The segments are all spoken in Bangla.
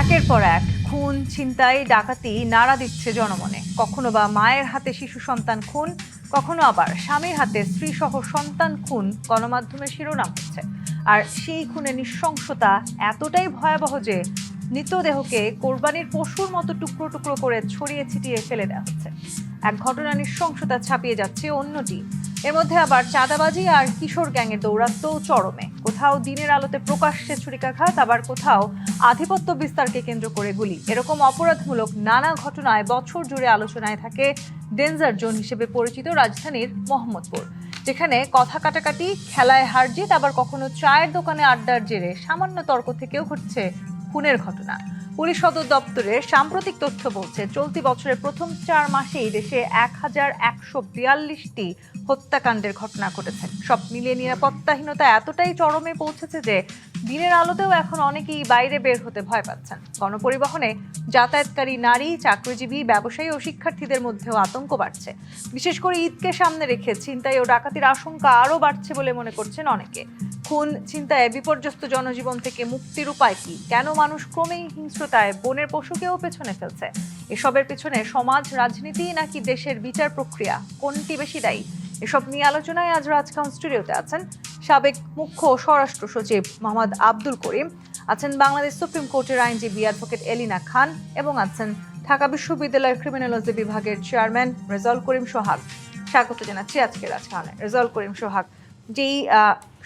একের পর এক খুন, ছিনতাই, ডাকাতি নাড়া দিচ্ছে জনমনে। কখনো বা মায়ের হাতে শিশু সন্তান খুন, কখনো আবার স্বামীর হাতে স্ত্রী সহ সন্তান খুন গণমাধ্যমের শিরোনাম হচ্ছে। আর সেই খুনের নৃশংসতা এতটাই ভয়াবহ যে মৃতদেহকে কোরবানির পশুর মতো টুকরো টুকরো করে ছড়িয়ে ছিটিয়ে ফেলে দেওয়া হচ্ছে। এক ঘটনা নৃশংসতা ছাপিয়ে যাচ্ছে অন্যটি। এর মধ্যে আবার চাঁদাবাজি আর কিশোর গ্যাংয়ের দৌরাত্ম্য চরমে। কোথাও দিনের আলোতে প্রকাশ্যে ছুরিকাঘাত, আবার কোথাও আধিপত্য বিস্তারকে কেন্দ্র করে গুলি। এরকম অপরাধমূলক নানা ঘটনায় বছর জুড়ে আলোচনায় থাকে ডেঞ্জার জোন হিসেবে পরিচিত রাজধানীর মোহাম্মদপুর, যেখানে কথা কাটাকাটি, খেলায় হারজিত, আবার কখনো চায়ের দোকানে আড্ডার জেরে সামান্য তর্ক থেকেও ঘটছে খুনের ঘটনা। পুলিশ সদর দপ্তরের সাম্প্রতিক তথ্য বলছে, চলতি বছরের প্রথম 4 মাসেই দেশে 1142টি হত্যাকাণ্ডের ঘটনা ঘটেছে। সব মিলিয়ে নিরাপত্তাহীনতা এতটাই চরমে পৌঁছেছে যে দিনের আলোতেও এখন অনেকেই বাইরে বের হতে ভয় পাচ্ছেন। গণপরিবহনে যাতায়াতকারী নারী, চাকরিজীবী, ব্যবসায়ী ও শিক্ষার্থীদের মধ্যেও আতঙ্ক বাড়ছে। বিশেষ করে ঈদকে সামনে রেখে ছিনতাই ও ডাকাতির আশঙ্কা আরও বাড়ছে বলে মনে করছেন অনেকে। খুন, ছিনতাইয়ে বিপর্যস্ত জনজীবন থেকে মুক্তির উপায় কি? কেন মানুষ ক্রমেই হিংস্রতায় বনের পশুকেও পেছনে ফেলছে? এসবের পেছনে সমাজ, রাজনীতি নাকি দেশের বিচার প্রক্রিয়া, কোনটি বেশি দায়ী? এসব নিয়ে আলোচনায় আজ রাজকাউন স্টুডিওতে আছেন সাবেক মুখ্য স্বরাষ্ট্র সচিব মোহাম্মদ আব্দুল করিম, আছেন বাংলাদেশ সুপ্রিম কোর্টের আইনজীবী অ্যাডভোকেট এলিনা খান, এবং আছেন ঢাকা বিশ্ববিদ্যালয়ের ক্রিমিনোলজি বিভাগের চেয়ারম্যান রেজাউল করিম সোহাগ। স্বাগত জানাচ্ছি আজকে রাজকাউনে। রেজাউল করিম সোহাগ, যেই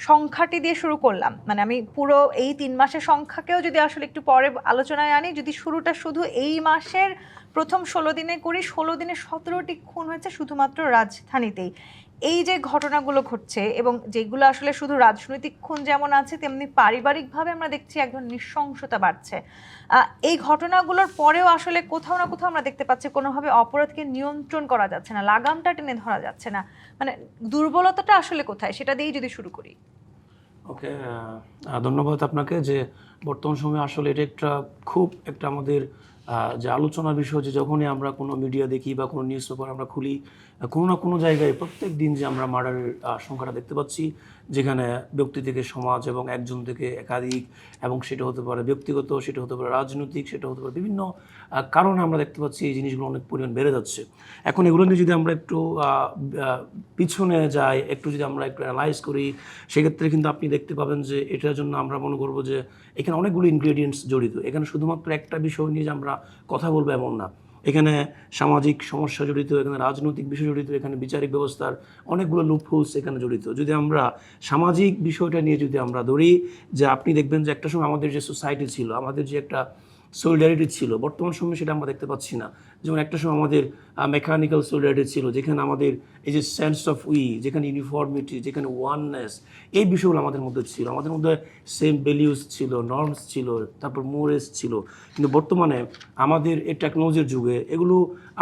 সংখ্যাটি দিয়ে শুরু করলাম, মানে আমি পুরো এই 3 মাসের সংখ্যাকেও যদি আসলে একটু পরে আলোচনায় আনি, যদি শুরুটা শুধু এই মাসের প্রথম 16 দিনে করি, 16 দিনে 17টি খুন হয়েছে শুধুমাত্র রাজধানীতেই। এই যে ঘটনাগুলো ঘটছে এবং যেগুলো আসলে শুধু রাজনৈতিক খুন যেমন আছে, তেমনি পারিবারিকভাবে আমরা দেখছি এক ধরনের নৃশংসতা বাড়ছে। এই ঘটনাগুলোর পরেও আসলে কোথাও না কোথাও আমরা দেখতে পাচ্ছি কোনোভাবে অপরাধকে নিয়ন্ত্রণ করা যাচ্ছে না, লাগামটা টেনে ধরা যাচ্ছে না। মানে দুর্বলতাটা আসলে কোথায়, সেটা দিয়েই যদি শুরু করি। ওকে, ধন্যবাদ আপনাকে। যে বর্তমান সময়ে আসলে এটা খুব একটা আমাদের যে আলোচনার বিষয়, যে যখনই আমরা কোনো মিডিয়া দেখি বা কোনো নিউজ পেপার আমরা খুলি, কোনো না কোনো জায়গায় প্রত্যেক দিন যে আমরা মার্ডারের সংখ্যাটা দেখতে পাচ্ছি, যেখানে ব্যক্তি থেকে সমাজ এবং একজন থেকে একাধিক, এবং সেটা হতে পারে ব্যক্তিগত, সেটা হতে পারে রাজনৈতিক, সেটা হতে পারে বিভিন্ন কারণে আমরা দেখতে পাচ্ছি এই জিনিসগুলো অনেক পরিমাণ বেড়ে যাচ্ছে। এখন এগুলো নিয়ে যদি আমরা একটু পিছনে যাই, একটু যদি আমরা একটু অ্যানালাইজ করি, সেক্ষেত্রে কিন্তু আপনি দেখতে পাবেন যে এটার জন্য আমরা মনে করবো যে এখানে অনেকগুলো ইনগ্রেডিয়েন্টস জড়িত। এখানে শুধুমাত্র একটা বিষয় নিয়ে যে আমরা কথা বলবো এমন না, এখানে সামাজিক সমস্যা জড়িত, এখানে রাজনৈতিক বিষয় জড়িত, এখানে বিচারিক ব্যবস্থার অনেকগুলো লুপহোলস এখানে জড়িত। যদি আমরা সামাজিক বিষয়টা নিয়ে যদি আমরা ধরি, যে আপনি দেখবেন যে একটা সময় আমাদের যে সোসাইটি ছিল, আমাদের যে একটা সলিডারিটি ছিল, বর্তমান সময়ে সেটা আমরা দেখতে পাচ্ছি না। যেমন একটা সময় আমাদের মেকানিক্যাল সলিডারিটি ছিল, যেখানে আমাদের এই যে সেন্স অফ যেখানে ইউনিফর্মিটি, যেখানে ওয়াননেস, এই বিষয়গুলো আমাদের মধ্যে ছিল। আমাদের মধ্যে সেম ভ্যালিউস ছিল, নর্মস ছিল, তারপর মোরেস ছিল। কিন্তু বর্তমানে আমাদের এই টেকনোলজির যুগে এগুলো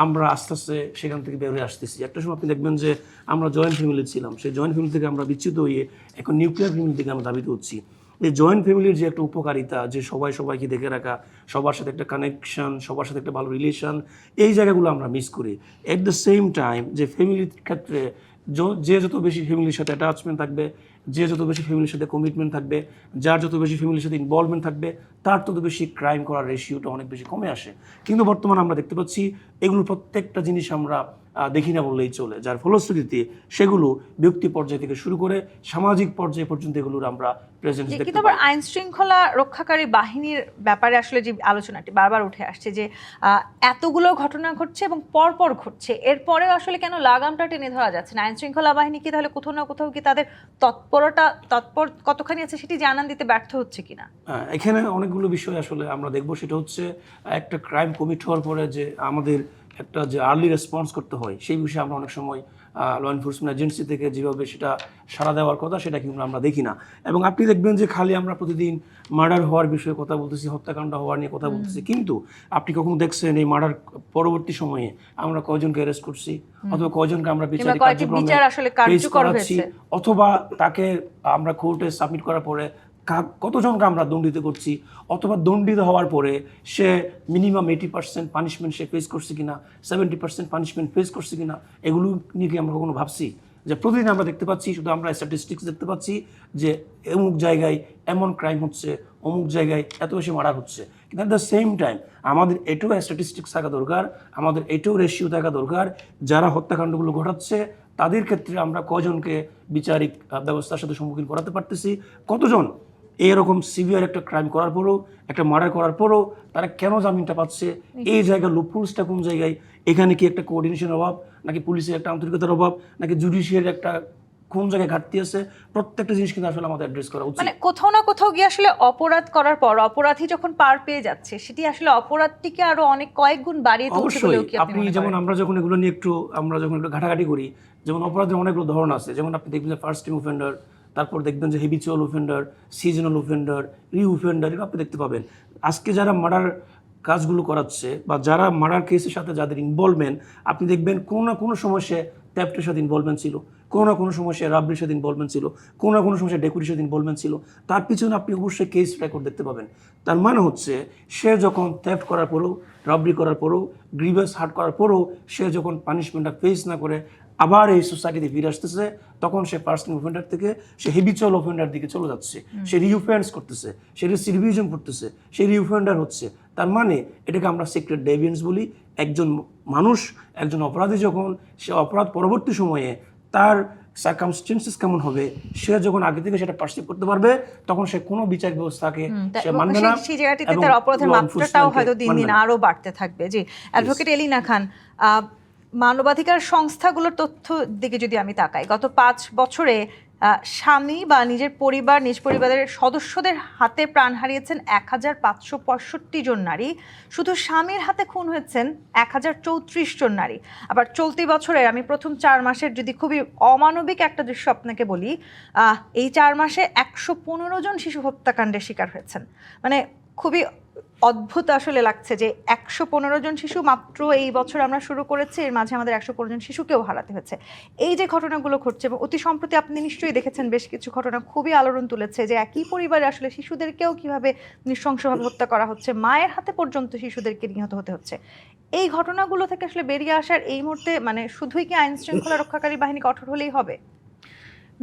আমরা আস্তে আস্তে সেখান থেকে বের হয়ে আসতেছি। একটা সময় আপনি দেখবেন যে আমরা জয়েন্ট ফ্যামিলি ছিলাম, সেই জয়েন্ট ফ্যামিলি থেকে আমরা বিচ্যুত হয়ে এখন নিউক্লিয়ার ফ্যামিলি থেকে আমরা ধাবিত হচ্ছি। এই জয়েন্ট ফ্যামিলির যে একটা উপকারিতা, যে সবাইকে দেখে রাখা, সবার সাথে একটা কানেকশন, সবার সাথে একটা ভালো রিলেশন, এই জায়গাগুলো আমরা মিস করি। এট দ্য সেম টাইম যে ফ্যামিলির ক্ষেত্রে যে যত বেশি ফ্যামিলির সাথে অ্যাটাচমেন্ট থাকবে, যে যত বেশি ফ্যামিলির সাথে কমিটমেন্ট থাকবে, যার যত বেশি ফ্যামিলির সাথে ইনভলভমেন্ট থাকবে, তার তত বেশি ক্রাইম করার রেশিওটা অনেক বেশি কমে আসে। কিন্তু বর্তমানে আমরা দেখতে পাচ্ছি এগুলো প্রত্যেকটা জিনিস আমরা দেখি না বললেই চলে, যার ফলশ্রুতিতে সেগুলো ব্যক্তি পর্যায় থেকে শুরু করে সামাজিক পর্যায় পর্যন্ত এগুলোর আমরা প্রেজেন্স দেখতে পাই। কিন্তু আবার আইন শৃঙ্খলা রক্ষাকারী বাহিনীর ব্যাপারে আসলে যে আলোচনাটি বারবার উঠে আসছে, যে এতগুলো ঘটনা ঘটছে এবং পরপর ঘটছে, এরপরেও আসলে কেন লাগামটা টেনে ধরা যাচ্ছে না? আইন শৃঙ্খলা বাহিনী কি তাহলে কোথাও না কোথাও কি তাদের তৎপর কতখানি আছে সেটি জানান দিতে ব্যর্থ হচ্ছে কিনা? এখানে অনেকগুলো বিষয় আসলে আমরা দেখবো। সেটা হচ্ছে একটা ক্রাইম কমিট হওয়ার পরে যে আমাদের একটা যে আর্লি রেসপন্স করতে হয়, সেই বিষয়ে আমরা অনেক সময় ল এনফোর্সমেন্ট এজেন্সি থেকে যেভাবে সেটা সাড়া দেওয়ার কথা, সেটা কিন্তু আমরা দেখি না। এবং আপনি দেখবেন যে খালি আমরা প্রতিদিন মার্ডার হওয়ার বিষয়ে কথা বলতেছি, হত্যাকাণ্ড হওয়ার নিয়ে কথা বলতেছি, কিন্তু আপনি কখনো দেখছেন এই মার্ডার পরবর্তী সময়ে আমরা কয়জনকে অ্যারেস্ট করছি, অথবা কয়জনকে আমরা বিচারিক কার্যক্রমে পেশ করাচ্ছি, অথবা তাকে আমরা কোর্টে সাবমিট করার পরে কতজনকে আমরা দণ্ডিত করছি, অথবা দণ্ডিত হওয়ার পরে সে মিনিমাম 80% পানিশমেন্ট সে ফেস করছে কিনা, 70% পানিশমেন্ট ফেস করছে কিনা, এগুলো নিয়ে কি আমরা কখনো ভাবছি? যে প্রতিদিন আমরা দেখতে পাচ্ছি, শুধু আমরা স্ট্যাটিস্টিক্স দেখতে পাচ্ছি যে অমুক জায়গায় এমন ক্রাইম হচ্ছে, অমুক জায়গায় এত বেশি মার্ডার হচ্ছে, কিন্তু অ্যাট দ্য সেম টাইম আমাদের এটাও স্ট্যাটিস্টিক্স থাকা দরকার, আমাদের এটাও রেশিও থাকা দরকার, যারা হত্যাকাণ্ডগুলো ঘটাচ্ছে তাদের ক্ষেত্রে আমরা কজনকে বিচারিক ব্যবস্থার সাথে সম্মুখীন করাতে পারতেছি, কতজন এরকম সিভিয়ার একটা ক্রাইম করার পরও, একটা মার্ডার করার পরও তারা কেন জামিনটা পাচ্ছে, এই জায়গার লুপহোলসটা কোন জায়গায়, এখানে কি একটা কোঅর্ডিনেশনের অভাব, নাকি পুলিশের একটা আন্তরিকতার অভাব, নাকি জুডিশিয়ারি একটা কোন জায়গায় ঘাটতি আছে, প্রত্যেকটা জিনিস কিন্তু আসলে আমাদের অ্যাড্রেস করা উচিত। মানে কোথাও না কোথাও গিয়ে আসলে অপরাধ করার পর অপরাধী যখন পার পেয়ে যাচ্ছে, সেটি আসলে অপরাধটিকে আরো অনেক কয়েক গুণ বাড়িয়ে তুলছে অবশ্যই বলেও কি আপনি আপনি মনে যেমন করেন? আমরা যখন এগুলো নিয়ে আমরা যখন একটু ঘাটাঘাটি করি, যেমন অপরাধের অনেকগুলো ধরন আছে, যেমন আপনি দেখবেন যে ফার্স্ট টাইম অফেন্ডার, তারপর দেখবেন যে হেবিচুয়াল অফেন্ডার, সিজনাল অফেন্ডার, রি-অফেন্ডার, এগুলো আপনি দেখতে পাবেন। আজকে যারা মার্ডার কাজগুলো করাচ্ছে বা যারা মার্ডার কেসের সাথে যাদের ইনভলভমেন্ট, আপনি দেখবেন কোনো না কোনো সময় সে থেফটের সাথে ইনভলভমেন্ট ছিল, কোনো না কোনো সময় সে রাবরির সাথে ইনভলভমেন্ট ছিল, কোনো না কোনো সময় সে ডেকুরির সাথে ইনভলভমেন্ট ছিল, তার পিছনে আপনি অবশ্যই কেস রেকর্ড দেখতে পাবেন। তার মানে হচ্ছে সে যখন থেফট করার পরেও, রাবরি করার পরেও, গ্রিভাস হার্ট করার পরেও সে যখন পানিশমেন্টটা ফেস না করে আবার এই সোসাইটিতে ফিরে আসতেছে, তখন সে ফার্স্ট টাইম অফেন্ডার থেকে সে হেবিচুয়াল অফেন্ডার দিকে চলে যাচ্ছে, সে রিঅফেন্স করতেছে, সে রিসিডিভিজম করতেছে, সে রিঅফেন্ডার হচ্ছে। তার মানে এটাকে আমরা সিক্রেট ডেভিয়েন্স বলি। একজন মানুষ, একজন অপরাধী যখন সে অপরাধ পরবর্তী সময়ে তার সার্কামস্টেন্সেস কেমন হবে, সে যখন আগে থেকে সেটা পারসিভ করতে পারবে, তখন সে কোনো বিচার ব্যবস্থাকে সে মানবে না, সেই জায়গাটিতে এবং তার অপরাধের law মাত্রাটাও enforcement-কে হয়তো দিন মানবে দিন না। আরো বাড়তে থাকবে। জি, অ্যাডভোকেট এলিনা খান, মানবাধিকার সংস্থাগুলোর তথ্য দিকে যদি আমি তাকাই, গত 5 বছরে স্বামী বা নিজের পরিবার, নিজ পরিবারের সদস্যদের হাতে প্রাণ হারিয়েছেন 1565 জন নারী। শুধু স্বামীর হাতে খুন হয়েছেন 1034 জন নারী। আবার চলতি বছরের আমি প্রথম 4 মাসের যদি খুবই অমানবিক একটা দৃশ্য আপনাকে বলি, এই 4 মাসে 115 জন শিশু হত্যাকাণ্ডের শিকার হয়েছেন। মানে খুবই অদ্ভুত আসলে লাগছে যে 115 জন শিশু মাত্র এই বছর আমরা শুরু করেছি, এর মাঝে আমাদের 115 জন শিশুকেও হারাতে হয়েছে। এই যে ঘটনাগুলো ঘটছে, এবং অতি সম্প্রতি আপনি নিশ্চয়ই দেখেছেন বেশ কিছু ঘটনা খুবই আলোড়ন তুলেছে যে একই পরিবারে আসলে শিশুদেরকেও কিভাবে নৃশংসভাবে হত্যা করা হচ্ছে, মায়ের হাতে পর্যন্ত শিশুদেরকে নিহত হতে হচ্ছে। এই ঘটনাগুলো থেকে আসলে বেরিয়ে আসার এই মুহূর্তে মানে শুধুই কি আইন শৃঙ্খলা রক্ষাকারী বাহিনী কঠোর হলেই হবে?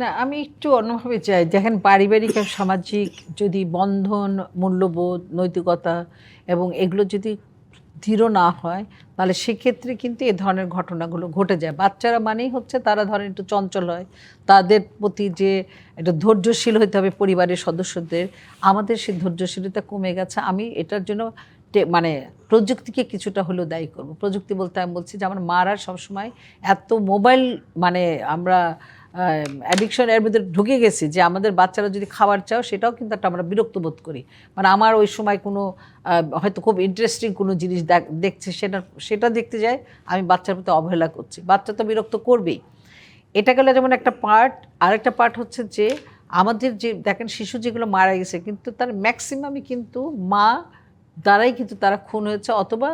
না, আমি একটু অন্যভাবে চাই। দেখেন, পারিবারিক আর সামাজিক যদি বন্ধন, মূল্যবোধ, নৈতিকতা এবং এগুলো যদি দৃঢ় না হয়, তাহলে সেক্ষেত্রে কিন্তু এ ধরনের ঘটনাগুলো ঘটে যায়। বাচ্চারা মানেই হচ্ছে তারা ধরেন একটু চঞ্চল হয়, তাদের প্রতি যে একটা ধৈর্যশীল হতে হবে পরিবারের সদস্যদের, আমাদের সেই ধৈর্যশীলতা কমে গেছে। আমি এটার জন্য মানে প্রযুক্তিকে কিছুটা হলেও দায়ী করব। প্রযুক্তি বলতে আমি বলছি যে আমার মারা সবসময় এত মোবাইল, মানে আমরা অ্যাডিকশন এর ভিতরে ঢুকে গেছি যে আমাদের বাচ্চারা যদি খাবার চাও সেটাও কিন্তু একটা আমরা বিরক্ত বোধ করি। মানে আমার ওই সময় কোনো হয়তো খুব ইন্টারেস্টিং কোনো জিনিস দেখছে, সেটা দেখতে যাই, আমি বাচ্চার প্রতি অবহেলা করছি। বাচ্চা তো বিরক্ত করবেই। এটা গেলে যেমন একটা পার্ট। আরেকটা পার্ট হচ্ছে যে আমাদের যে দেখেন শিশু যেগুলো মারা গেছে, কিন্তু তার ম্যাক্সিমামই কিন্তু মা দ্বারাই কিন্তু তারা খুন হয়েছে, অথবা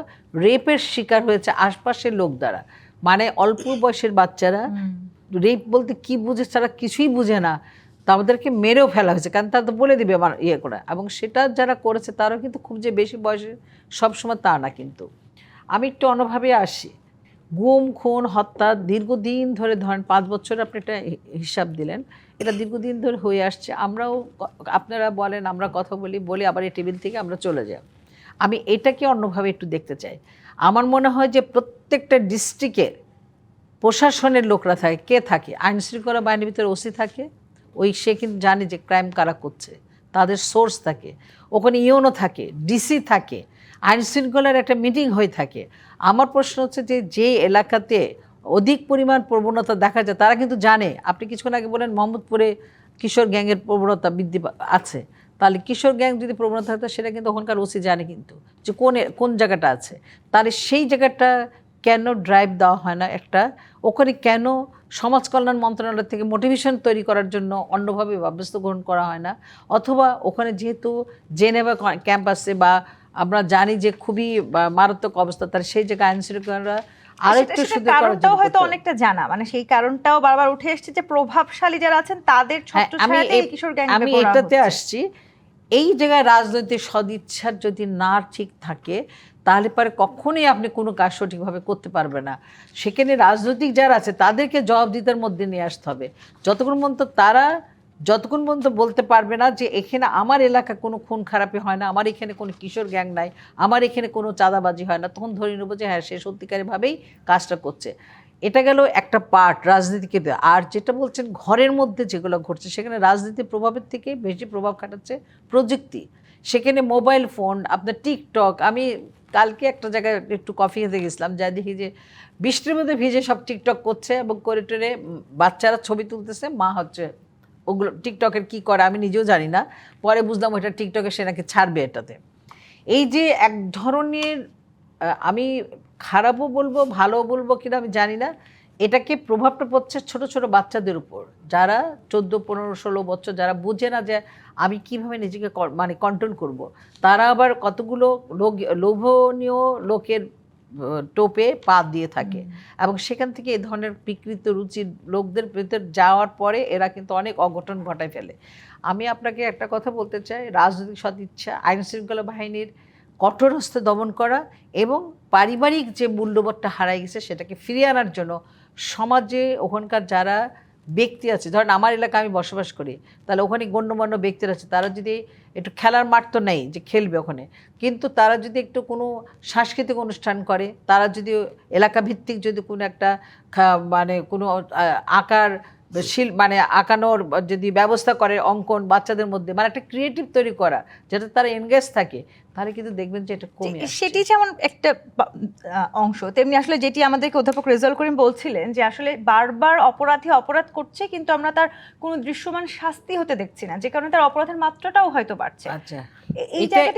রেপের শিকার হয়েছে আশপাশের লোক দ্বারা। মানে অল্প বয়সের বাচ্চারা রেপ বলতে কি বুঝে, তারা কিছুই বুঝে না, তাদেরকে মেরেও ফেলা হয়েছে, কারণ তারা তো বলে দিবে আমার ইয়ে করে। এবং সেটা যারা করেছে তারাও কিন্তু খুব যে বেশি বয়সে সবসময় তা না। কিন্তু আমি একটু অন্যভাবে আসি। গুম, খুন, হত্যা দীর্ঘদিন ধরে, ধরেন 5 বছর আপনি একটা হিসাব দিলেন, এটা দীর্ঘদিন ধরে হয়ে আসছে। আমরাও, আপনারা বলেন, আমরা কথা বলি আবার এই টেবিল থেকে আমরা চলে যাই। আমি এটাকে অন্যভাবে একটু দেখতে চাই। আমার মনে হয় যে প্রত্যেকটা ডিস্ট্রিক্টের প্রশাসনের লোকরা থাকে। কে থাকে? আইন শৃঙ্খলা বাহিনীর ভিতরে ওসি থাকে, সে কিন্তু জানে যে ক্রাইম কারা করছে, তাদের সোর্স থাকে। ওখানে ইউনো থাকে, ডিসি থাকে, আইন শৃঙ্খলার একটা মিটিং হয়ে থাকে। আমার প্রশ্ন হচ্ছে যে এলাকাতে অধিক পরিমাণ প্রবণতা দেখা যায়, তারা কিন্তু জানে। আপনি কিছুক্ষণ আগে বলেন মোহাম্মদপুরে কিশোর গ্যাংয়ের প্রবণতা বৃদ্ধি আছে, তাহলে কিশোর গ্যাং যদি প্রবণতা থাকে সেটা কিন্তু ওখানকার ওসি জানে কিন্তু যে কোন জায়গাটা আছে। তাহলে সেই জায়গাটা কেন ড্রাইভ দেওয়া হয় না একটা? ওখানে কেন সমাজ কল্যাণ মন্ত্রণালয় থেকে মোটিভেশন তৈরি করার জন্য অন্যভাবে ব্যবস্থা গ্রহণ করা হয় না? অথবা ওখানে যেহেতু জেনেভা ক্যাম্পাসে বা আমরা জানি যে খুবই মারাত্মক অবস্থা, তার সেই জায়গায় আইন শৃঙ্খলা আরেকটু শুধু কারণটাও হয়তো অনেকটা জানা, মানে সেই কারণটাও বারবার উঠে এসেছে যে প্রভাবশালী যারা আছেন তাদের ছত্রছায়াতে এই কিশোর গ্যাং। আমি এটাতে আসছি। এই জায়গায় রাজনৈতিক সদিচ্ছার যদি না ঠিক থাকে, তাহলে পরে কখনোই আপনি কোনো কাজ সঠিকভাবে করতে পারবে না। সেখানে রাজনৈতিক যারা আছে তাদেরকে জবাবদিহিতার মধ্যে নিয়ে আসতে হবে। যতক্ষণ পর্যন্ত তারা যতক্ষণ পর্যন্ত বলতে পারবে না যে এখানে আমার এলাকা কোনো খুন খারাপি হয় না, আমার এখানে কোনো কিশোর গ্যাং নাই, আমার এখানে কোনো চাঁদাবাজি হয় না, তখন ধরে নেবো যে হ্যাঁ সে সত্যিকারভাবেই কাজটা করছে। এটা গেল একটা পার্ট রাজনীতিকে দেওয়া। আর যেটা বলছেন ঘরের মধ্যে যেগুলো ঘটছে, সেখানে রাজনীতির প্রভাবের থেকে বেশি প্রভাব খাটাচ্ছে প্রযুক্তি। সেখানে মোবাইল ফোন, আপনার টিকটক। আমি কালকে একটা জায়গায় একটু কফি খেতে গেছিলাম, যা দেখি যে বৃষ্টির মধ্যে ভিজে সব টিকটক করছে এবং করিডোরে বাচ্চারা ছবি তুলতেছে, মা হচ্ছে ওগুলো টিকটকের কি করে আমি নিজেও জানি না, পরে বুঝলাম ওইটা টিকটকে সে নাকি ছাড়বে এটাতে। এই যে এক ধরনের আমি খারাপও বলবো ভালো বলবো কিনা আমি জানি না, এটাকে প্রভাবটা পড়ছে ছোট ছোট বাচ্চাদের উপর, যারা 14, 15, 16 বছর, যারা বুঝে না যে আমি কিভাবে নিজেকে মানে কন্ট্রোল করব। তারা আবার কতগুলো লোভনীয় লোকের টোপে পা দিয়ে থাকে এবং সেখান থেকে এই ধরনের বিকৃত রুচির লোকদের ভেতর যাওয়ার পরে এরা কিন্তু অনেক অঘটন ঘটায় ফেলে। আমি আপনাকে একটা কথা বলতে চাই, রাজনৈতিক সদিচ্ছা, আইনশৃঙ্খলা বাহিনীর কঠোর হস্তে দমন করা এবং পারিবারিক যে মূল্যবোধটা হারাই গেছে সেটাকে ফিরিয়ে আনার জন্য সমাজে ওখানকার যারা ব্যক্তি আছে, ধরেন আমার এলাকায় আমি বসবাস করি, তাহলে ওখানে গণ্যমান্য ব্যক্তিরা আছে, তারা যদি একটু খেলার মাঠ তো নেই যে খেলবে ওখানে, কিন্তু তারা যদি একটু কোনো সাংস্কৃতিক অনুষ্ঠান করে, তারা যদি এলাকা ভিত্তিক যদি কোনো একটা মানে কোনো আঁকার মানে আঁকানোর যদি ব্যবস্থা করে, অঙ্কন বাচ্চাদের মধ্যে, মানে একটা ক্রিয়েটিভ তৈরি করা যাতে তারা এনগেজ থাকে, তাহলে কিন্তু দেখবেন যে এটা কমে আসছে। সেটি যেমন একটা অংশ, তেমনি আসলে যেটি আমাদেরকে অধ্যাপক রেজাউল করিম বলছিলেন যে আসলে বারবার অপরাধী অপরাধ করছে কিন্তু আমরা তার কোনো দৃশ্যমান শাস্তি হতে দেখছি না, যে কারণে তার অপরাধের মাত্রাটাও হয়তো বাড়ছে। আচ্ছা,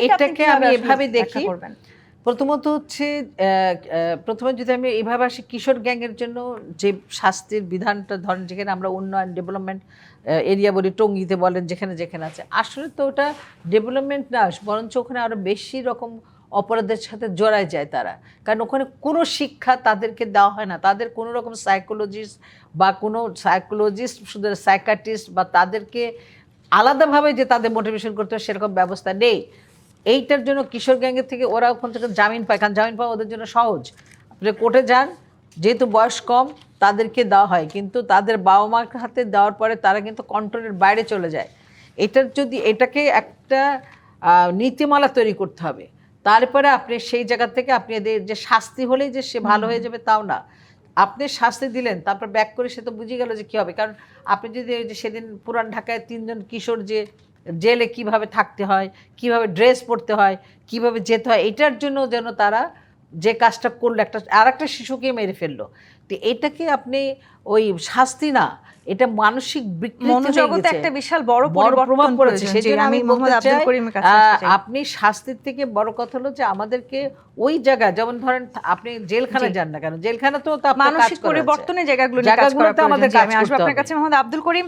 এটাকে আমি এভাবে দেখি। প্রথমত হচ্ছে প্রথমে যদি আমি এইভাবে আসি, কিশোর গ্যাংয়ের জন্য যে শাস্তির বিধানটা ধরেন, যেখানে আমরা উন্নয়ন ডেভেলপমেন্ট এরিয়া বলি, টঙ্গীতে বলেন, যেখানে যেখানে আছে, আসলে তো ওটা ডেভেলপমেন্ট না, বরঞ্চ ওখানে আরও বেশি রকম অপরাধের সাথে জড়ায় যায় তারা, কারণ ওখানে কোনো শিক্ষা তাদেরকে দেওয়া হয় না, তাদের কোনো রকম সাইকোলজিস্ট শুধু সাইকাট্রিস্ট বা তাদেরকে আলাদাভাবে যে তাদের মোটিভেশন করতে হয় সেরকম ব্যবস্থা নেই। এইটার জন্য কিশোর গ্যাংয়ের থেকে ওরা ওখান থেকে জামিন পায়, কারণ জামিন পাওয়া ওদের জন্য সহজ। আপনি কোর্টে যান, যেহেতু বয়স কম তাদেরকে দেওয়া হয়, কিন্তু তাদের বাবা মার হাতে দেওয়ার পরে তারা কিন্তু কন্ট্রোলের বাইরে চলে যায়। এটাকে একটা নীতিমালা তৈরি করতে হবে, তারপরে আপনি সেই জায়গা থেকে আপনি এদের যে শাস্তি হলেই যে সে ভালো হয়ে যাবে তাও না, আপনি শাস্তি দিলেন তারপর ব্যাক করে সে তো বুঝে গেল যে কী হবে। কারণ আপনি যদি ওই যে সেদিন পুরান ঢাকায় 3 জন কিশোর যে জেলে কিভাবে থাকতে হয়, কিভাবে ড্রেস পরতে হয়, কিভাবে যেতে হয়, এটার জন্য যেন তারা যে কাজটা করলো, আরেকটা শিশুকে মেরে ফেললো, তো এটাকে আপনি ওই শাস্তি না, এটা মানসিক বিকৃতি মনোজগতে একটা বিশাল বড় প্রভাব পড়েছে। সেজন্য আমি মোহাম্মদ আব্দুল করিমের কাছে আসতে চাই। আপনি শাস্তির থেকে বড় কথা হলো যে আমাদেরকে ওই জায়গা, যেমন ধরেন আপনি জেলখানা যান না কেন, জেলখানা তো মানসিক পরিবর্তনের জায়গাগুলো নিয়ে কাজ করা আমাদের কাজ। আমি আসবো আপনার কাছে মোহাম্মদ আব্দুল করিম।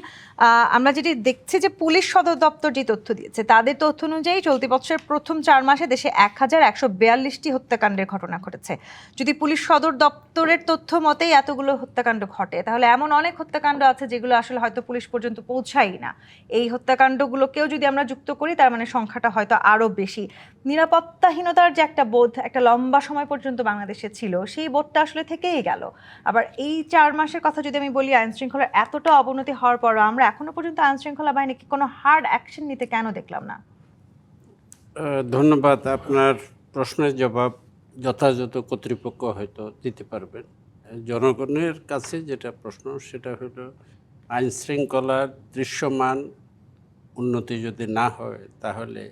আমরা যেটি দেখছি যে পুলিশ সদর দপ্তর যে তথ্য দিয়েছে, তাদের তথ্য অনুযায়ী চলতি বছরের প্রথম 4 মাসে দেশে 1142টি হত্যাকাণ্ডের ঘটনা ঘটেছে। যদি পুলিশ সদর দপ্তরের তথ্য মতেই এতগুলো হত্যাকাণ্ড ঘটে, তাহলে এমন অনেক হত্যাকাণ্ড আছে যেগুলো আসলে হয়তো পুলিশ পর্যন্ত পৌঁছাই না। এই হত্যাকাণ্ডগুলোকেও যদি আমরা যুক্ত করি, তার মানে সংখ্যাটা হয়তো আরো বেশি। নিরাপত্তাহীনতার যে একটা বোধ একটা লম্বা সময় পর্যন্ত বাংলাদেশে ছিল, সেই বোধটা আসলে থেকেই গেল। আবার এই 4 মাসের কথা যদি আমি বলি, আইন শৃঙ্খলার এতটা অবনতি হওয়ার পরও আমরা এখনো পর্যন্ত আইন শৃঙ্খলা বাহিনীকে কোনো হার্ড অ্যাকশন নিতে কেন দেখলাম না? ধন্যবাদ। আপনার প্রশ্নের জবাব যথাযথ কর্তৃপক্ষ হয়তো দিতে পারবেন। জনগণের কাছে যেটা প্রশ্ন, সেটা হলো আইন শৃঙ্খলার দৃশ্যমান উন্নতি যদি না হয়, তাহলে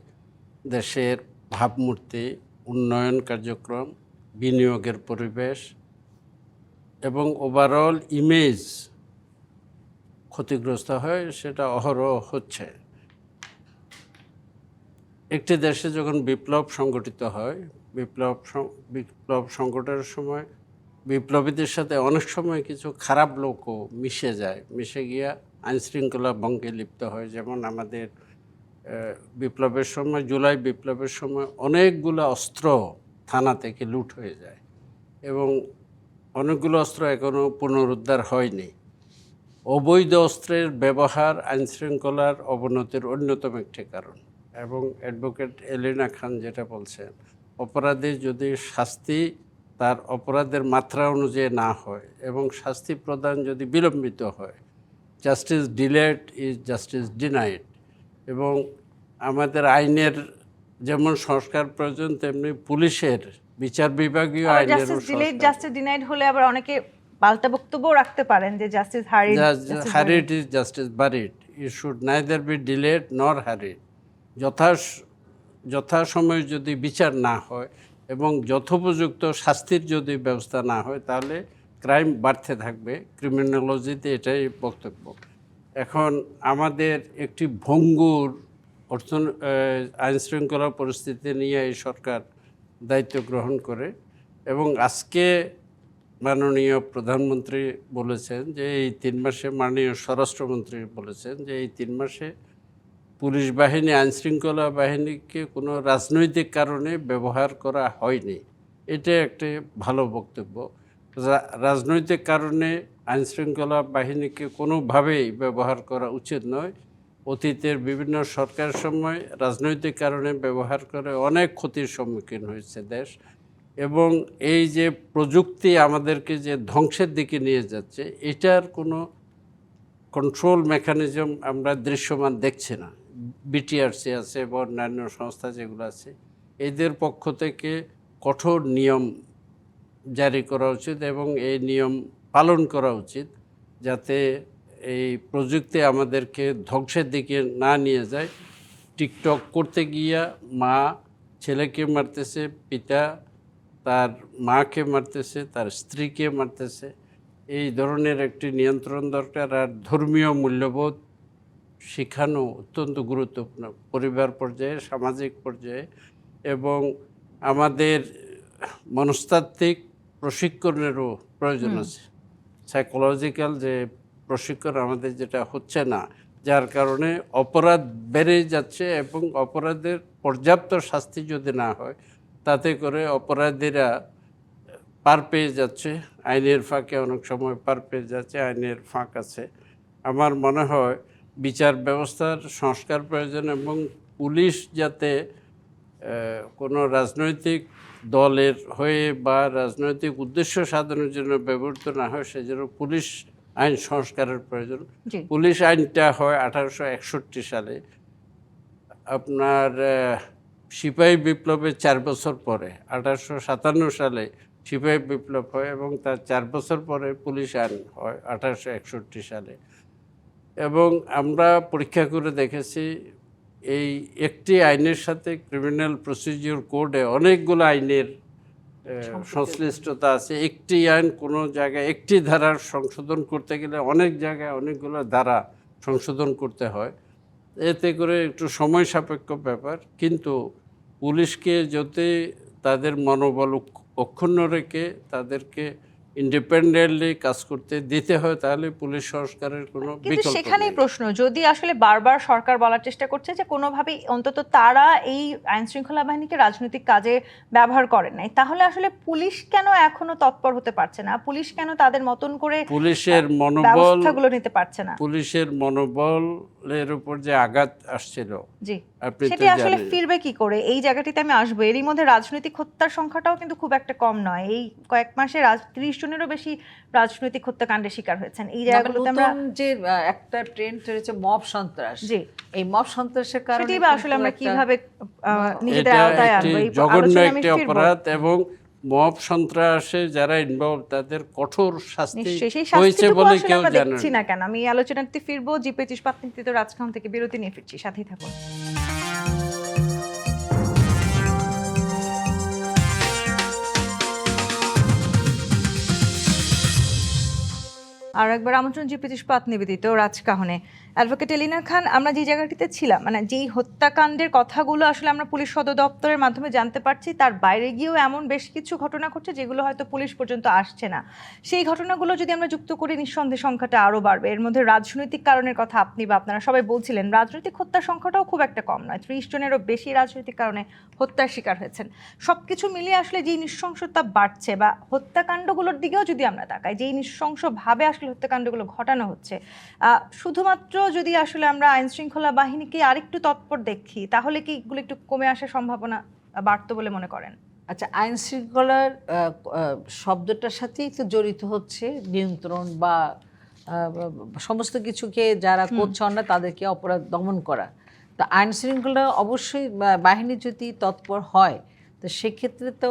দেশের ভাবমূর্তি, উন্নয়ন কার্যক্রম, বিনিয়োগের পরিবেশ এবং ওভারঅল ইমেজ ক্ষতিগ্রস্ত হয়। সেটা অহরহ হচ্ছে। একটি দেশে যখন বিপ্লব সংগঠিত হয়, বিপ্লব সংগঠনের সময় বিপ্লবীদের সাথে অনেক সময় কিছু খারাপ লোকও মিশে যায়, মিশে গিয়া আইনশৃঙ্খলা ভঙ্গে লিপ্ত হয়। যেমন আমাদের বিপ্লবের সময়, জুলাই বিপ্লবের সময় অনেকগুলো অস্ত্র থানা থেকে লুট হয়ে যায় এবং অনেকগুলো অস্ত্র এখনও পুনরুদ্ধার হয়নি। অবৈধ অস্ত্রের ব্যবহার আইনশৃঙ্খলার অবনতির অন্যতম একটি কারণ। এবং অ্যাডভোকেট এলিনা খান যেটা বলছেন, অপরাধীর যদি শাস্তি তার অপরাধের মাত্রা অনুযায়ী না হয় এবং শাস্তি প্রদান যদি বিলম্বিত হয়, justice delayed is justice denied, এবং আমাদের আইনের যেমন সংস্কার প্রয়োজন তেমনি পুলিশের বিচার বিভাগীয় আইনেরও জাস্টিস ডিলেড জাস্টিস ডিনাইড হলে আবার অনেকে পাল্টা বক্তব্য রাখতে পারেন যে justice হারিড hurried is justice buried. It should neither be delayed nor hurried. যথাসময়ে যদি বিচার না হয় এবং যথোপযুক্ত শাস্তির যদি ব্যবস্থা না হয় তাহলে ক্রাইম বাড়তে থাকবে। ক্রিমিনোলজিতে এটাই বক্তব্য। এখন আমাদের একটি ভঙ্গুর আইনশৃঙ্খলা পরিস্থিতি নিয়ে এই সরকার দায়িত্ব গ্রহণ করে, এবং আজকে মাননীয় প্রধানমন্ত্রী বলেছেন যে এই 3 মাসে, মাননীয় স্বরাষ্ট্রমন্ত্রী বলেছেন যে এই 3 মাসে পুলিশ বাহিনী, আইনশৃঙ্খলা বাহিনীকে কোনো রাজনৈতিক কারণে ব্যবহার করা হয়নি। এটা একটি ভালো বক্তব্য। রাজনৈতিক কারণে আইনশৃঙ্খলা বাহিনীকে কোনোভাবেই ব্যবহার করা উচিত নয়। অতীতের বিভিন্ন সরকার সময় রাজনৈতিক কারণে ব্যবহার করে অনেক ক্ষতির সম্মুখীন হয়েছে দেশ, এবং এই যে প্রযুক্তি আমাদেরকে যে ধ্বংসের দিকে নিয়ে যাচ্ছে এটার কোনো কন্ট্রোল মেকানিজম আমরা দৃশ্যমান দেখছি না। বিটিআরসি আছে বা অন্যান্য সংস্থা যেগুলো আছে, এদের পক্ষ থেকে কঠোর নিয়ম জারি করা উচিত এবং এই নিয়ম পালন করা উচিত, যাতে এই প্রযুক্তি আমাদেরকে ধ্বংসের দিকে না নিয়ে যায়। টিকটক করতে গিয়া মা ছেলেকে মারতেছে, পিতা তার মাকে মারতেছে, তার স্ত্রীকে মারতেছে। এই ধরনের একটি নিয়ন্ত্রণ দরকার। আর ধর্মীয় মূল্যবোধ শেখানো অত্যন্ত গুরুত্বপূর্ণ পরিবার পর্যায়ে, সামাজিক পর্যায়ে, এবং আমাদের মনস্তাত্ত্বিক প্রশিক্ষণেরও প্রয়োজন আছে। সাইকোলজিক্যাল যে প্রশিক্ষণ আমাদের যেটা হচ্ছে না, যার কারণে অপরাধ বেড়ে যাচ্ছে, এবং অপরাধের পর্যাপ্ত শাস্তি যদি না হয় তাতে করে অপরাধীরা পার পেয়ে যাচ্ছে, আইনের ফাঁকে অনেক সময় পার পেয়ে যাচ্ছে, আইনের ফাঁক আছে। আমার মনে হয় বিচার ব্যবস্থার সংস্কার প্রয়োজন, এবং পুলিশ যাতে কোনো রাজনৈতিক দলের হয়ে বা রাজনৈতিক উদ্দেশ্য সাধনের জন্য ব্যবহৃত না হয় সেজন্য পুলিশ আইন সংস্কারের প্রয়োজন। জি। পুলিশ আইনটা হয় 1861 সালে। আপনার সিপাহী বিপ্লবের 4 বছর পরে 1857 সালে সিপাহী বিপ্লব হয়, এবং তার 4 বছর পরে পুলিশ আইন হয় 1861 সালে। এবং আমরা পরীক্ষা করে দেখেছি এই একটি আইনের সাথে ক্রিমিনাল প্রসিডিওর কোডে অনেকগুলো আইনের সংশ্লিষ্টতা আছে। একটি আইন কোনো জায়গায় একটি ধারার সংশোধন করতে গেলে অনেক জায়গায় অনেকগুলো ধারা সংশোধন করতে হয়, এতে করে একটু সময় সাপেক্ষ ব্যাপার। কিন্তু পুলিশকে যদি তাদের মনোবল অক্ষুণ্ণ রেখে তাদেরকে ইন্ডিপেন্ডেন্টলি কাজ করতে দিতে হয় তাহলে পুলিশ সংস্কারের কোনো কিন্তু বিকল্প সেখানেই নেই। প্রশ্ন, যদি আসলে বারবার সরকার বলার চেষ্টা করছে যে কোনোভাবেই অন্তত তারা এই আইন শৃঙ্খলা বাহিনীকে রাজনৈতিক কাজে ব্যবহার করেন নাই, তাহলে আসলে পুলিশ কেন এখনো তৎপর হতে পারছে না? পুলিশ কেন তাদের মতন করে পুলিশের মনোবল, ব্যবস্থাগুলো নিতে পারছে না? পুলিশের মনোবলের উপর যে আঘাত আসছিল, জি, আপনি তো সেটা আসলে জানেন। ফিরবে কি করে? এই জায়গাটিতে আমি আসবো। এরই মধ্যে রাজনৈতিক হত্যার সংখ্যাটাও কিন্তু খুব একটা কম নয়। এই কয়েক মাসে 30 জনেরও বেশি রাজনৈতিক হত্যাকাণ্ডের শিকার হয়েছেন। এই জায়গাগুলোতে আমরা যে একটা ট্রেন্ড হচ্ছে মব সন্ত্রাস, জি, এই মব সন্ত্রাসের কারণে সেটাই বা আসলে আমরা কিন্তু কিভাবে নিজেদের এটা আওতায় একটি আনবো? এই জঘন্য আলোচনায় আমি একটি ফিরবো। অপরাধ, এবং মব সন্ত্রাসে যারা ইনভলভ তাদের কঠোর শাস্তি নিশ্চয়ই সেই হয়েছে শাস্তিটুকু বলে আসলে কেউ আমরা জানেন দেখছি না কেন? আমি এই আলোচনাতে ফিরবো। জিপে ইস্পাত নির্মিত রাজখান থেকে বিরতি নিয়ে ফিরছি, সাথেই থাকুন। আর একবার আমন্ত্রণ জিপি ইস্পাত নিবেদিত রাজকাহনে। অ্যাডভোকেট এলিনা খান, আমরা যে জায়গাটিতে ছিলাম, মানে যেই হত্যাকাণ্ডের কথাগুলো আসলে আমরা পুলিশ সদর দপ্তরের মাধ্যমে জানতে পারছি, তার বাইরে গিয়েও এমন বেশ কিছু ঘটনা ঘটছে যেগুলো হয়তো পুলিশ পর্যন্ত আসছে না। সেই ঘটনাগুলো যদি আমরা যুক্ত করি, নিঃসন্দেহে সংখ্যাটা আরও বাড়বে। এর মধ্যে রাজনৈতিক কারণের কথা আপনি বা আপনারা সবাই বলছিলেন, রাজনৈতিক হত্যার সংখ্যাটাও খুব একটা কম নয়। 30 জনেরও বেশি রাজনৈতিক কারণে হত্যার শিকার হয়েছেন। সব কিছু মিলিয়ে আসলে যেই নৃশংসতা বাড়ছে, বা হত্যাকাণ্ডগুলোর দিকেও যদি আমরা তাকাই, যেই নৃশংসভাবে আসলে হত্যাকাণ্ডগুলো ঘটানো হচ্ছে, শুধুমাত্র যদি আসলে আমরা আইন শৃঙ্খলা বাহিনীকে আরেকটু তৎপর দেখি, তাহলে কি এগুলো একটু কমে আসার সম্ভাবনা বাড়তো বলে মনে করেন? আচ্ছা, আইন শৃঙ্খলার শব্দটার সাথেই তো জড়িত হচ্ছে নিয়ন্ত্রণ বা সমস্ত কিছুকে যারা করছে অন্যায় তাদেরকে অপরাধ দমন করা। তো আইন শৃঙ্খলা অবশ্যই বাহিনী যদি তৎপর হয় তো সেক্ষেত্রে তো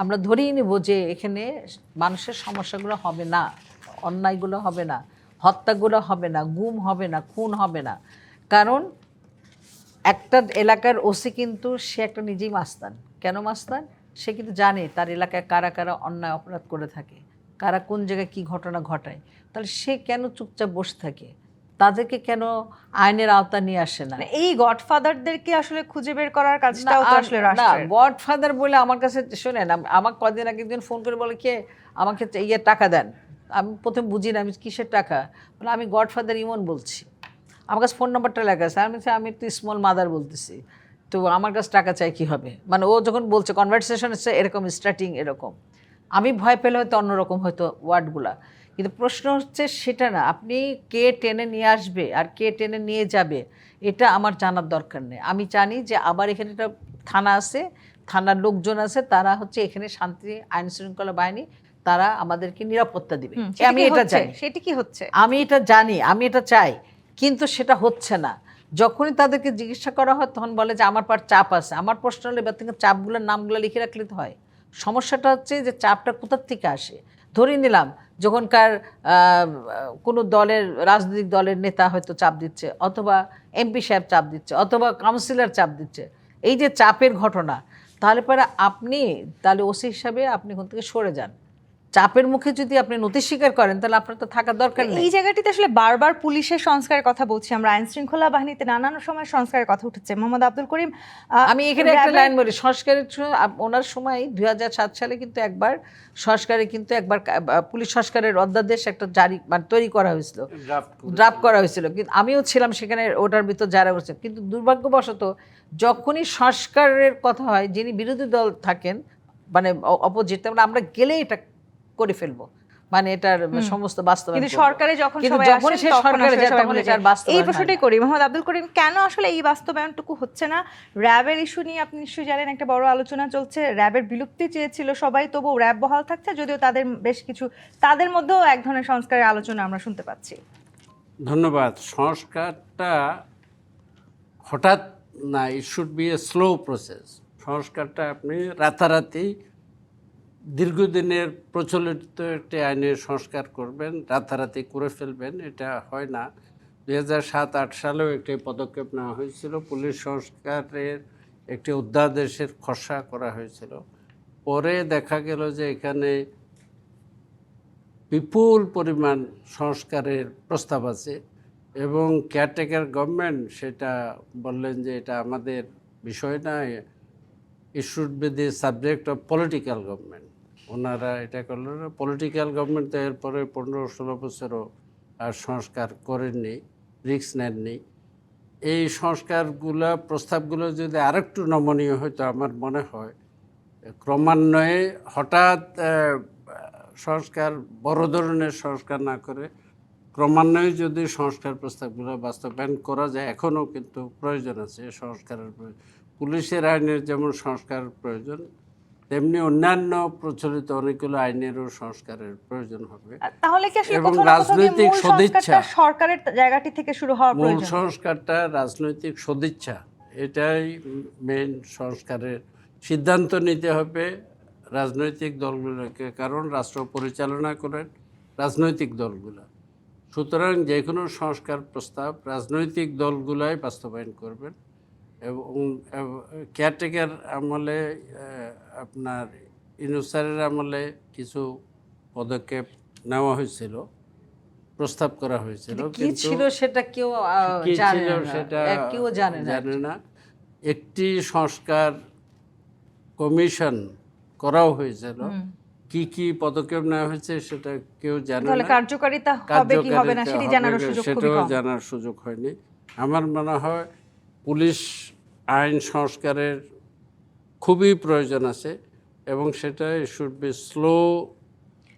আমরা ধরেই নেব যে এখানে মানুষের সমস্যাগুলো হবে না, অন্যায়গুলো হবে না, হত্যাগুলো হবে না, গুম হবে না, খুন হবে না। কারণ একটা এলাকার ওসি কিন্তু সে একটা নিজেই মাস্তান। কেন মাস্তান? সে কিন্তু জানে তার এলাকায় কারা কারা অন্যায় অপরাধ করে থাকে, কারা কোন জায়গায় কী ঘটনা ঘটায়। তাহলে সে কেন চুপচাপ বসে থাকে? তাদেরকে কেন আইনের আওতা নিয়ে আসে না? মানে এই গডফাদারদেরকে আসলে খুঁজে বের করার কাজটাও তো আসলে না, রাষ্ট্রের। গডফাদার বলে আমার কাছে শোনেন, আমার কদিন আগে একজন ফোন করে বলে কে আমাকে টাকা দেন। আমি প্রথম বুঝি না আমি কিসের টাকা, বলে আমি গডফাদার ইমন বলছি। আমার কাছে ফোন নাম্বারটা লেখা আছে। আমি তো স্মল মাদার বলতেছি, তো আমার কাছে টাকা চাই কী হবে? মানে ও যখন বলছে কনভারসেশন হচ্ছে এরকম স্টার্টিং এরকম, আমি ভয় পেলে হয়তো অন্যরকম হয়তো ওয়ার্ডগুলা। কিন্তু প্রশ্ন হচ্ছে সেটা না, আপনি কে টেনে নিয়ে আসবে আর কে টেনে নিয়ে যাবে এটা আমার জানার দরকার নেই। আমি জানি যে আবার এখানে একটা থানা আছে, থানার লোকজন আছে, তারা হচ্ছে এখানে শান্তি আইন শৃঙ্খলা বাহিনী, তারা আমাদেরকে নিরাপত্তা দিবে। আমি এটা জানি, সেটা কি হচ্ছে? আমি এটা জানি, আমি এটা চাই, কিন্তু সেটা হচ্ছে না। যখনই তাদেরকে জিজ্ঞাসা করা হয় তখন বলে যে আমার পার চাপ আছে। আমার প্রশ্ন হলে এবার থেকে চাপগুলোর নামগুলো লিখে রাখলে তো হয়। সমস্যাটা হচ্ছে যে চাপটা কোথার থেকে আসে। ধরে নিলাম যখনকার কোনো দলের রাজনৈতিক দলের নেতা হয়তো চাপ দিচ্ছে, অথবা এমপি সাহেব চাপ দিচ্ছে, অথবা কাউন্সিলর চাপ দিচ্ছে, এই যে চাপের ঘটনা, তাহলে পরে আপনি তাহলে ওসি হিসাবে আপনি ওখান থেকে সরে যান। চাপের মুখে যদি আপনি নতি স্বীকার করেন তাহলে আপনার তো থাকার দরকার নেই। এই জায়গাটিতে আসলে বারবার পুলিশের সংস্কারের কথা বলছি আমরা, আইন শৃঙ্খলা বাহিনীতে নানান সময় সংস্কারের কথা উঠেছে। মোহাম্মদ আব্দুল করিম, আমি এখানে একটা লাইন বলি, সংস্কারের ওনার সময় 2007 সালে কিন্তু একবার সংস্কারে কিন্তু একবার পুলিশ সংস্কারের অধ্যাদেশ একটা জারি মানে তৈরি করা হয়েছিল, ড্রাফট করা হয়েছিল, কিন্তু আমিও ছিলাম সেখানে, ওটার ভিতর যারা করছে। কিন্তু দুর্ভাগ্যবশত যখনই সংস্কারের কথা হয়, যিনি বিরোধী দল থাকেন মানে অপোজিট, তেমন আমরা গেলে এটা করে ফেলবো, মানে এটার সমস্ত বাস্তবায়ন। কিন্তু সরকারে যখন সবাই যখন আসেন সে তখন সরকারে আসলে যায় সবাই তখন বলে এটার যে- বাস্তবায়ন এই হয় প্রশ্নটাই না। করি মোহাম্মদ আব্দুল করিম, কেন আসলে এই বাস্তবায়নটুকু হচ্ছে না? র্যাবের ইস্যু নিয়ে আপনি নিশ্চয়ই জানেন একটা বড় আলোচনা চলছে। র্যাবের বিলুপ্তি চেয়েছিল সবাই, তবু র্যাব বহাল থাকছে, যদিও তাদের বেশ কিছু, তাদের মধ্যেও এক ধরনের সংস্কারের আলোচনা আমরা শুনতে পাচ্ছি। ধন্যবাদ। সংস্কারটা হঠাৎ না, it should be a slow process. সংস্কারটা আপনি রাতারাতি দীর্ঘদিনের প্রচলিত একটি আইনের সংস্কার করবেন, রাতারাতি করে ফেলবেন, এটা হয় না। 2007-08 সালেও একটি পদক্ষেপ নেওয়া হয়েছিল, পুলিশ সংস্কারের একটি অধ্যাদেশের খসড়া করা হয়েছিল। পরে দেখা গেল যে এখানে বিপুল পরিমাণ সংস্কারের প্রস্তাব আছে এবং কেয়ারটেকার গভর্নমেন্ট সেটা বললেন যে এটা আমাদের বিষয় না, it should B the subject of political government. ওনারা এটা করলেন না। পলিটিক্যাল গভর্নমেন্ট তো এরপরে 15-16 বছরও আর সংস্কার করেননি, রিস্ক নেননি। এই সংস্কারগুলো প্রস্তাবগুলো যদি আরেকটু নমনীয় হতো, আমার মনে হয় ক্রমান্বয়ে হঠাৎ সংস্কার, বড় ধরনের সংস্কার না করে ক্রমান্বয়ে যদি সংস্কার প্রস্তাবগুলো বাস্তবায়ন করা যায়, এখনও কিন্তু প্রয়োজন আছে সংস্কারের প্রয়োজন। পুলিশের আইনের যেমন সংস্কারের প্রয়োজন, তেমনি অন্যান্য প্রচলিত অনেকগুলো আইনেরও সংস্কারের প্রয়োজন হবে। তাহলে কি আসলে এবং কোথাও না কোথাও গিয়ে রাজনৈতিক মূল সদিচ্ছা, সংস্কারটা সরকারের জায়গাটি থেকে শুরু হওয়া মূল প্রয়োজন? সংস্কারটা রাজনৈতিক সদিচ্ছা, এটাই মেইন সংস্কারের। সিদ্ধান্ত নিতে হবে রাজনৈতিক দলগুলোকে, কারণ রাষ্ট্র পরিচালনা করেন রাজনৈতিক দলগুলো। সুতরাং যে কোনো সংস্কার প্রস্তাব রাজনৈতিক দলগুলাই বাস্তবায়ন করবেন। এবং কেয়ারটেকার আমলে আপনার ইনুসারের আমলে কিছু পদক্ষেপ নেওয়া হয়েছিল, প্রস্তাব করা হয়েছিল, কি কিন্তু ছিল সেটা কেউ কি জানে ছিল না, সেটা কেউ জানে না। একটি সংস্কার কমিশন করাও হয়েছিল, কি কি পদক্ষেপ নেওয়া হয়েছে সেটা কেউ জানে তাহলে না। কার্যকারিতা হবে কি হবে না সেটি জানার সুযোগ খুবই সেটাও কম। জানার সুযোগ হয়নি। আমার মনে হয় পুলিশ আইন সংস্কারের খুবই প্রয়োজন আছে এবং সেটা শুড বি স্লো।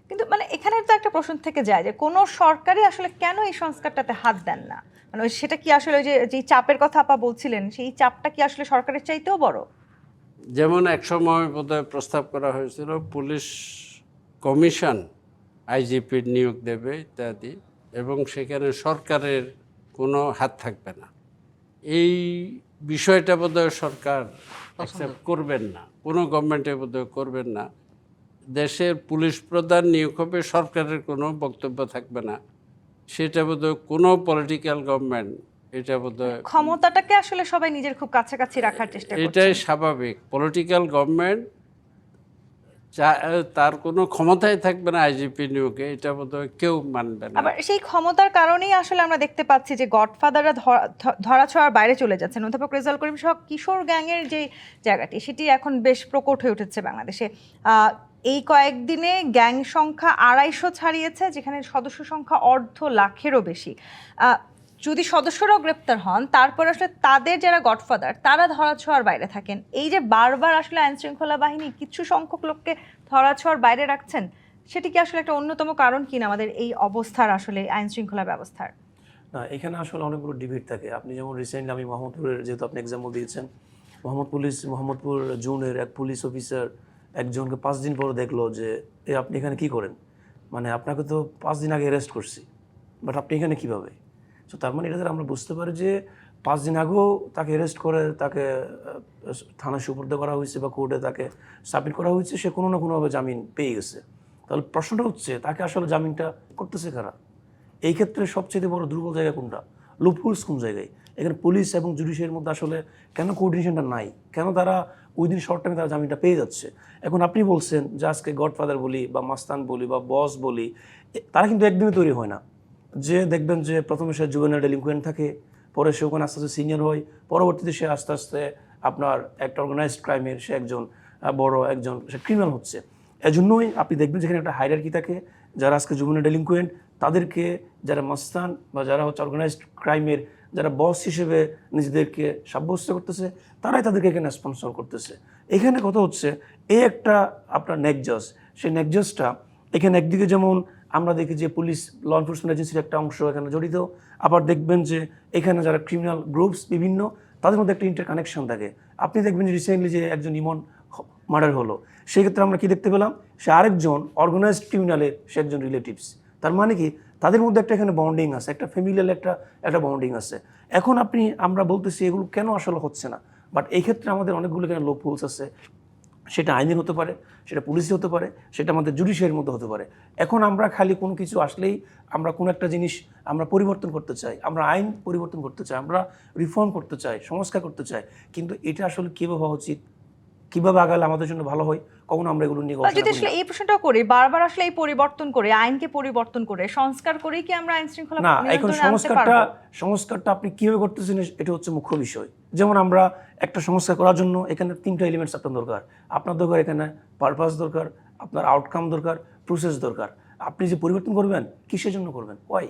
কিন্তু মানে এখানে তো একটা প্রশ্ন থেকে যায় যে কোন সরকারই আসলে কেন এই সংস্কারটাতে হাত দেন না? মানে সেটা কি আসলে ওই যে চাপের কথা আপা বলছিলেন, সেই চাপটা কি আসলে সরকারের চাইতেও বড়? যেমন একসময় বোধহয় প্রস্তাব করা হয়েছিল পুলিশ কমিশন আইজিপির নিয়োগ দেবে ইত্যাদি, এবং সেখানে সরকারের কোনো হাত থাকবে না। এই বিষয়টা বোধহয় সরকার অ্যাকসেপ্ট করবেন না, কোনো গভর্নমেন্টে বোধহয় করবেন না। দেশের পুলিশ প্রধান নিয়োগ হবে, সরকারের কোনো বক্তব্য থাকবে না, সেটা বোধহয় কোনো পলিটিক্যাল গভর্নমেন্ট এটা বোধহয়, ক্ষমতাটাকে আসলে সবাই নিজের খুব কাছাকাছি রাখার চেষ্টা করছে। এটাই স্বাভাবিক। পলিটিক্যাল গভর্নমেন্ট তার কোনো ক্ষমতাই থাকবে না আইজিপি নিয়োগে, এটা বোধহয় কেউ মানবে না। আবার সেই ক্ষমতার কারণেই আসলে আমরা দেখতে পাচ্ছি যে গডফাদাররা ধরাছোঁয়ার বাইরে চলে যাচ্ছেন। অধ্যাপক রেজাউল করিম সহ কিশোর গ্যাংয়ের যে জায়গাটি, সেটি এখন বেশ প্রকট হয়ে উঠেছে বাংলাদেশে। এই কয়েকদিনে গ্যাং সংখ্যা 250 ছাড়িয়েছে, যেখানে সদস্য সংখ্যা 1.5 লাখেরও বেশি। যদি সদস্যরাও গ্রেপ্তার হন, তারপর আসলে তাদের যারা গডফাদার তারা ধরাছোঁয়ার বাইরে থাকেন। এই যে বারবার আসলে আইন শৃঙ্খলা বাহিনী কিছু সংখ্যক লোককে ধরাছোঁয়ার বাইরে রাখছেন, সেটি কি আসলে একটা অন্যতম কারণ কিনা আমাদের এই অবস্থার, আসলে আইন শৃঙ্খলা ব্যবস্থার? না, এখানে আসলে অনেকগুলো ডিবেট থাকে। আপনি যেমন রিসেন্টলি আমি মোহাম্মদপুরের, যেহেতু আপনি এক্সাম্পল দিয়েছেন, মোহাম্মদপুর জোনের এক পুলিশ অফিসার একজনকে 5 দিন পরে দেখলো যে আপনি এখানে কি করেন, মানে আপনাকে তো 5 দিন আগে অ্যারেস্ট করছি, বাট আপনি এখানে কীভাবে? সো তার মানে এটা আমরা বুঝতে পারি যে 5 দিন আগেও তাকে অ্যারেস্ট করে তাকে থানায় সুপর্দ করা হয়েছে বা কোর্টে তাকে সাবমিট করা হয়েছে, সে কোনো না কোনোভাবে জামিন পেয়ে গেছে। তাহলে প্রশ্নটা হচ্ছে তাকে আসলে জামিনটা করতেছে কারা? এই ক্ষেত্রে সবচেয়ে বড় দুর্বল জায়গা কোনটা, লুপহোলস কোন জায়গায়? এখানে পুলিশ এবং জুডিশিয়ারির মধ্যে আসলে কেন কোঅর্ডিনেশনটা নাই? কেন তারা উইদিন শর্ট টাইমে তারা জামিনটা পেয়ে যাচ্ছে? এখন আপনি বলছেন যে আজকে গডফাদার বলি বা মাস্তান বলি বা বস বলি, তারা কিন্তু একদিনে তৈরি হয় না। যে দেখবেন যে প্রথমে সে জুভেনাইল ডেলিনকুয়েন্ট থাকে, পরে সে ওখানে আস্তে আস্তে সিনিয়র হয়, পরবর্তীতে সে আস্তে আস্তে আপনার একটা অর্গানাইজড ক্রাইমের সে একজন সে ক্রিমিনাল হচ্ছে। এজন্যই আপনি দেখবেন যেখানে একটা হায়ারার্কি থাকে, যারা আজকে জুভেনাইল ডেলিনকুয়েন্ট তাদেরকে যারা মাস্তান বা যারা হচ্ছে অর্গানাইজড ক্রাইমের যারা বস হিসেবে নিজেদেরকে সাব্যস্ত করতেছে, তারাই তাদেরকে এখানে স্পন্সর করতেছে। এখানে কথা হচ্ছে এই একটা আপনার নেকজাস, সেই নেকজাসটা এখানে একদিকে যেমন আমরা দেখি যে পুলিশ ল এনফোর্সমেন্ট এজেন্সির একটা অংশ এখানে জড়িত, আবার দেখবেন যে এখানে যারা ক্রিমিনাল গ্রুপস বিভিন্ন, তাদের মধ্যে একটা ইন্টারকানেকশন থাকে। আপনি দেখবেন যে রিসেন্টলি যে একজন ইমন মার্ডার হলো, সেক্ষেত্রে আমরা কি দেখতে পেলাম, সে আরেকজন অর্গানাইজড ক্রিমিনালের সে একজন রিলেটিভস। তার মানে কি তাদের মধ্যে একটা এখানে বন্ডিং আছে, একটা ফ্যামিলিয়াল একটা বন্ডিং আছে। এখন আমরা বলতেছি এগুলো কেন আসলে হচ্ছে না, বাট এই ক্ষেত্রে আমাদের অনেকগুলো এখানে লোপহোলস আছে। সেটা আইনের হতে পারে, সেটা পুলিশই হতে পারে, সেটা আমাদের জুডিশিয়ারির মধ্যে হতে পারে। এখন আমরা খালি কোনো কিছু আসলেই আমরা কোনো একটা জিনিস আমরা পরিবর্তন করতে চাই, আমরা আইন পরিবর্তন করতে চাই, আমরা রিফর্ম করতে চাই, সংস্কার করতে চাই, কিন্তু এটা আসলে কীভাবে হওয়া উচিত, কীভাবে আগালে আমাদের জন্য ভালো হয়, কখনো আমরা এগুলো নিয়ে যদি আসলে এই প্রশ্নটা করি বারবার, আসলে এই পরিবর্তন করে, আইনকে পরিবর্তন করে, সংস্কার করেই কি আমরা আইন শৃঙ্খলা না, এখন সংস্কারটা আপনি কিভাবে করতেছেন এটা হচ্ছে মুখ্য বিষয়। যেমন আমরা একটা সংস্কার করার জন্য এখানে 3টা এলিমেন্টস আপনার দরকার। আপনার দরকার এখানে পারপাস দরকার, আপনার আউটকাম দরকার, প্রসেস দরকার। আপনি যে পরিবর্তন করবেন কিসের জন্য করবেন, ওয়াই,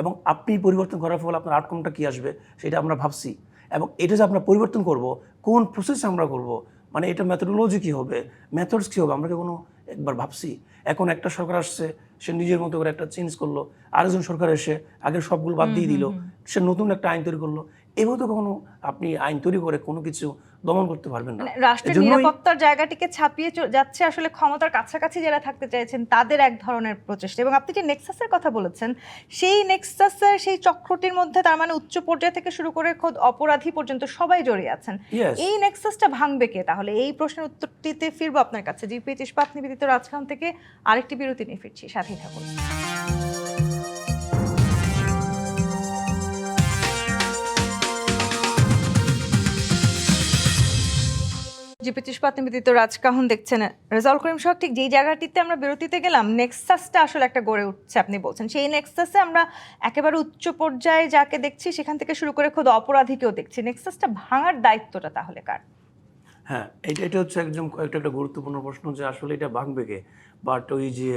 এবং আপনি পরিবর্তন করার ফলে আপনার আউটকামটা কী আসবে সেটা আমরা ভাবছি, এবং এটা যে আমরা পরিবর্তন করব কোন প্রসেস আমরা করব, মানে এটা মেথোডোলজি কী হবে, মেথডস কী হবে, আমরা কি কোনো একবার ভাবছি? এখন একটা সরকার আসছে, সে নিজের মতো করে একটা চেঞ্জ করলো, আরেকজন সরকার এসে আগের সবগুলো বাদ দিয়ে দিল, সে নতুন একটা আইন তৈরি করলো। এভাবে তো কখনো আপনি আইন তৈরি করে কোনো কিছু দমন করতে পারবেন না। রাষ্ট্রের নিরাপত্তার জায়গাটিকে ছাপিয়ে যাচ্ছে আসলে ক্ষমতার কাছাকাছি যারা থাকতে চাইছেন তাদের এক ধরনের প্রচেষ্টা। এবং আপনি যে নেক্সাসের কথা বলেছেন, সেই নেক্সাসের সেই চক্রটির মধ্যে তার মানে উচ্চ পর্যায় থেকে শুরু করে খোদ অপরাধী পর্যন্ত সবাই জড়িয়ে আছেন। এই নেক্সাসটা ভাঙবে কে তাহলে? এই প্রশ্নের উত্তরটিতে ফিরবো আপনার কাছে। জিপিএইচ ইস্পাত নিবেদিত রাজকাহন থেকে আরেকটি বিরতি নিয়ে ফিরছি, সাথেই থাকুন। জিপিএইচ ইস্পাত নিবেদিত রাজকাহন দেখছেন। রেজাউল করিম সহ ঠিক যেই জায়গাটিতে আমরা বিরতিতে গেলাম, নেক্সাসটা আসলে একটা গড়ে উঠছে আপনি বলছেন। সেই নেক্সাসে আমরা একেবারে উচ্চ পর্যায়ে যাকে দেখছি সেখান থেকে শুরু করে খোদ অপরাধীকেও দেখছি। নেক্সাসটা ভাঙার দায়িত্বটা তাহলে কার? হ্যাঁ, এটা হচ্ছে একটা গুরুত্বপূর্ণ প্রশ্ন যে আসলে এটা ভাঙবে কে, বাট ওই যে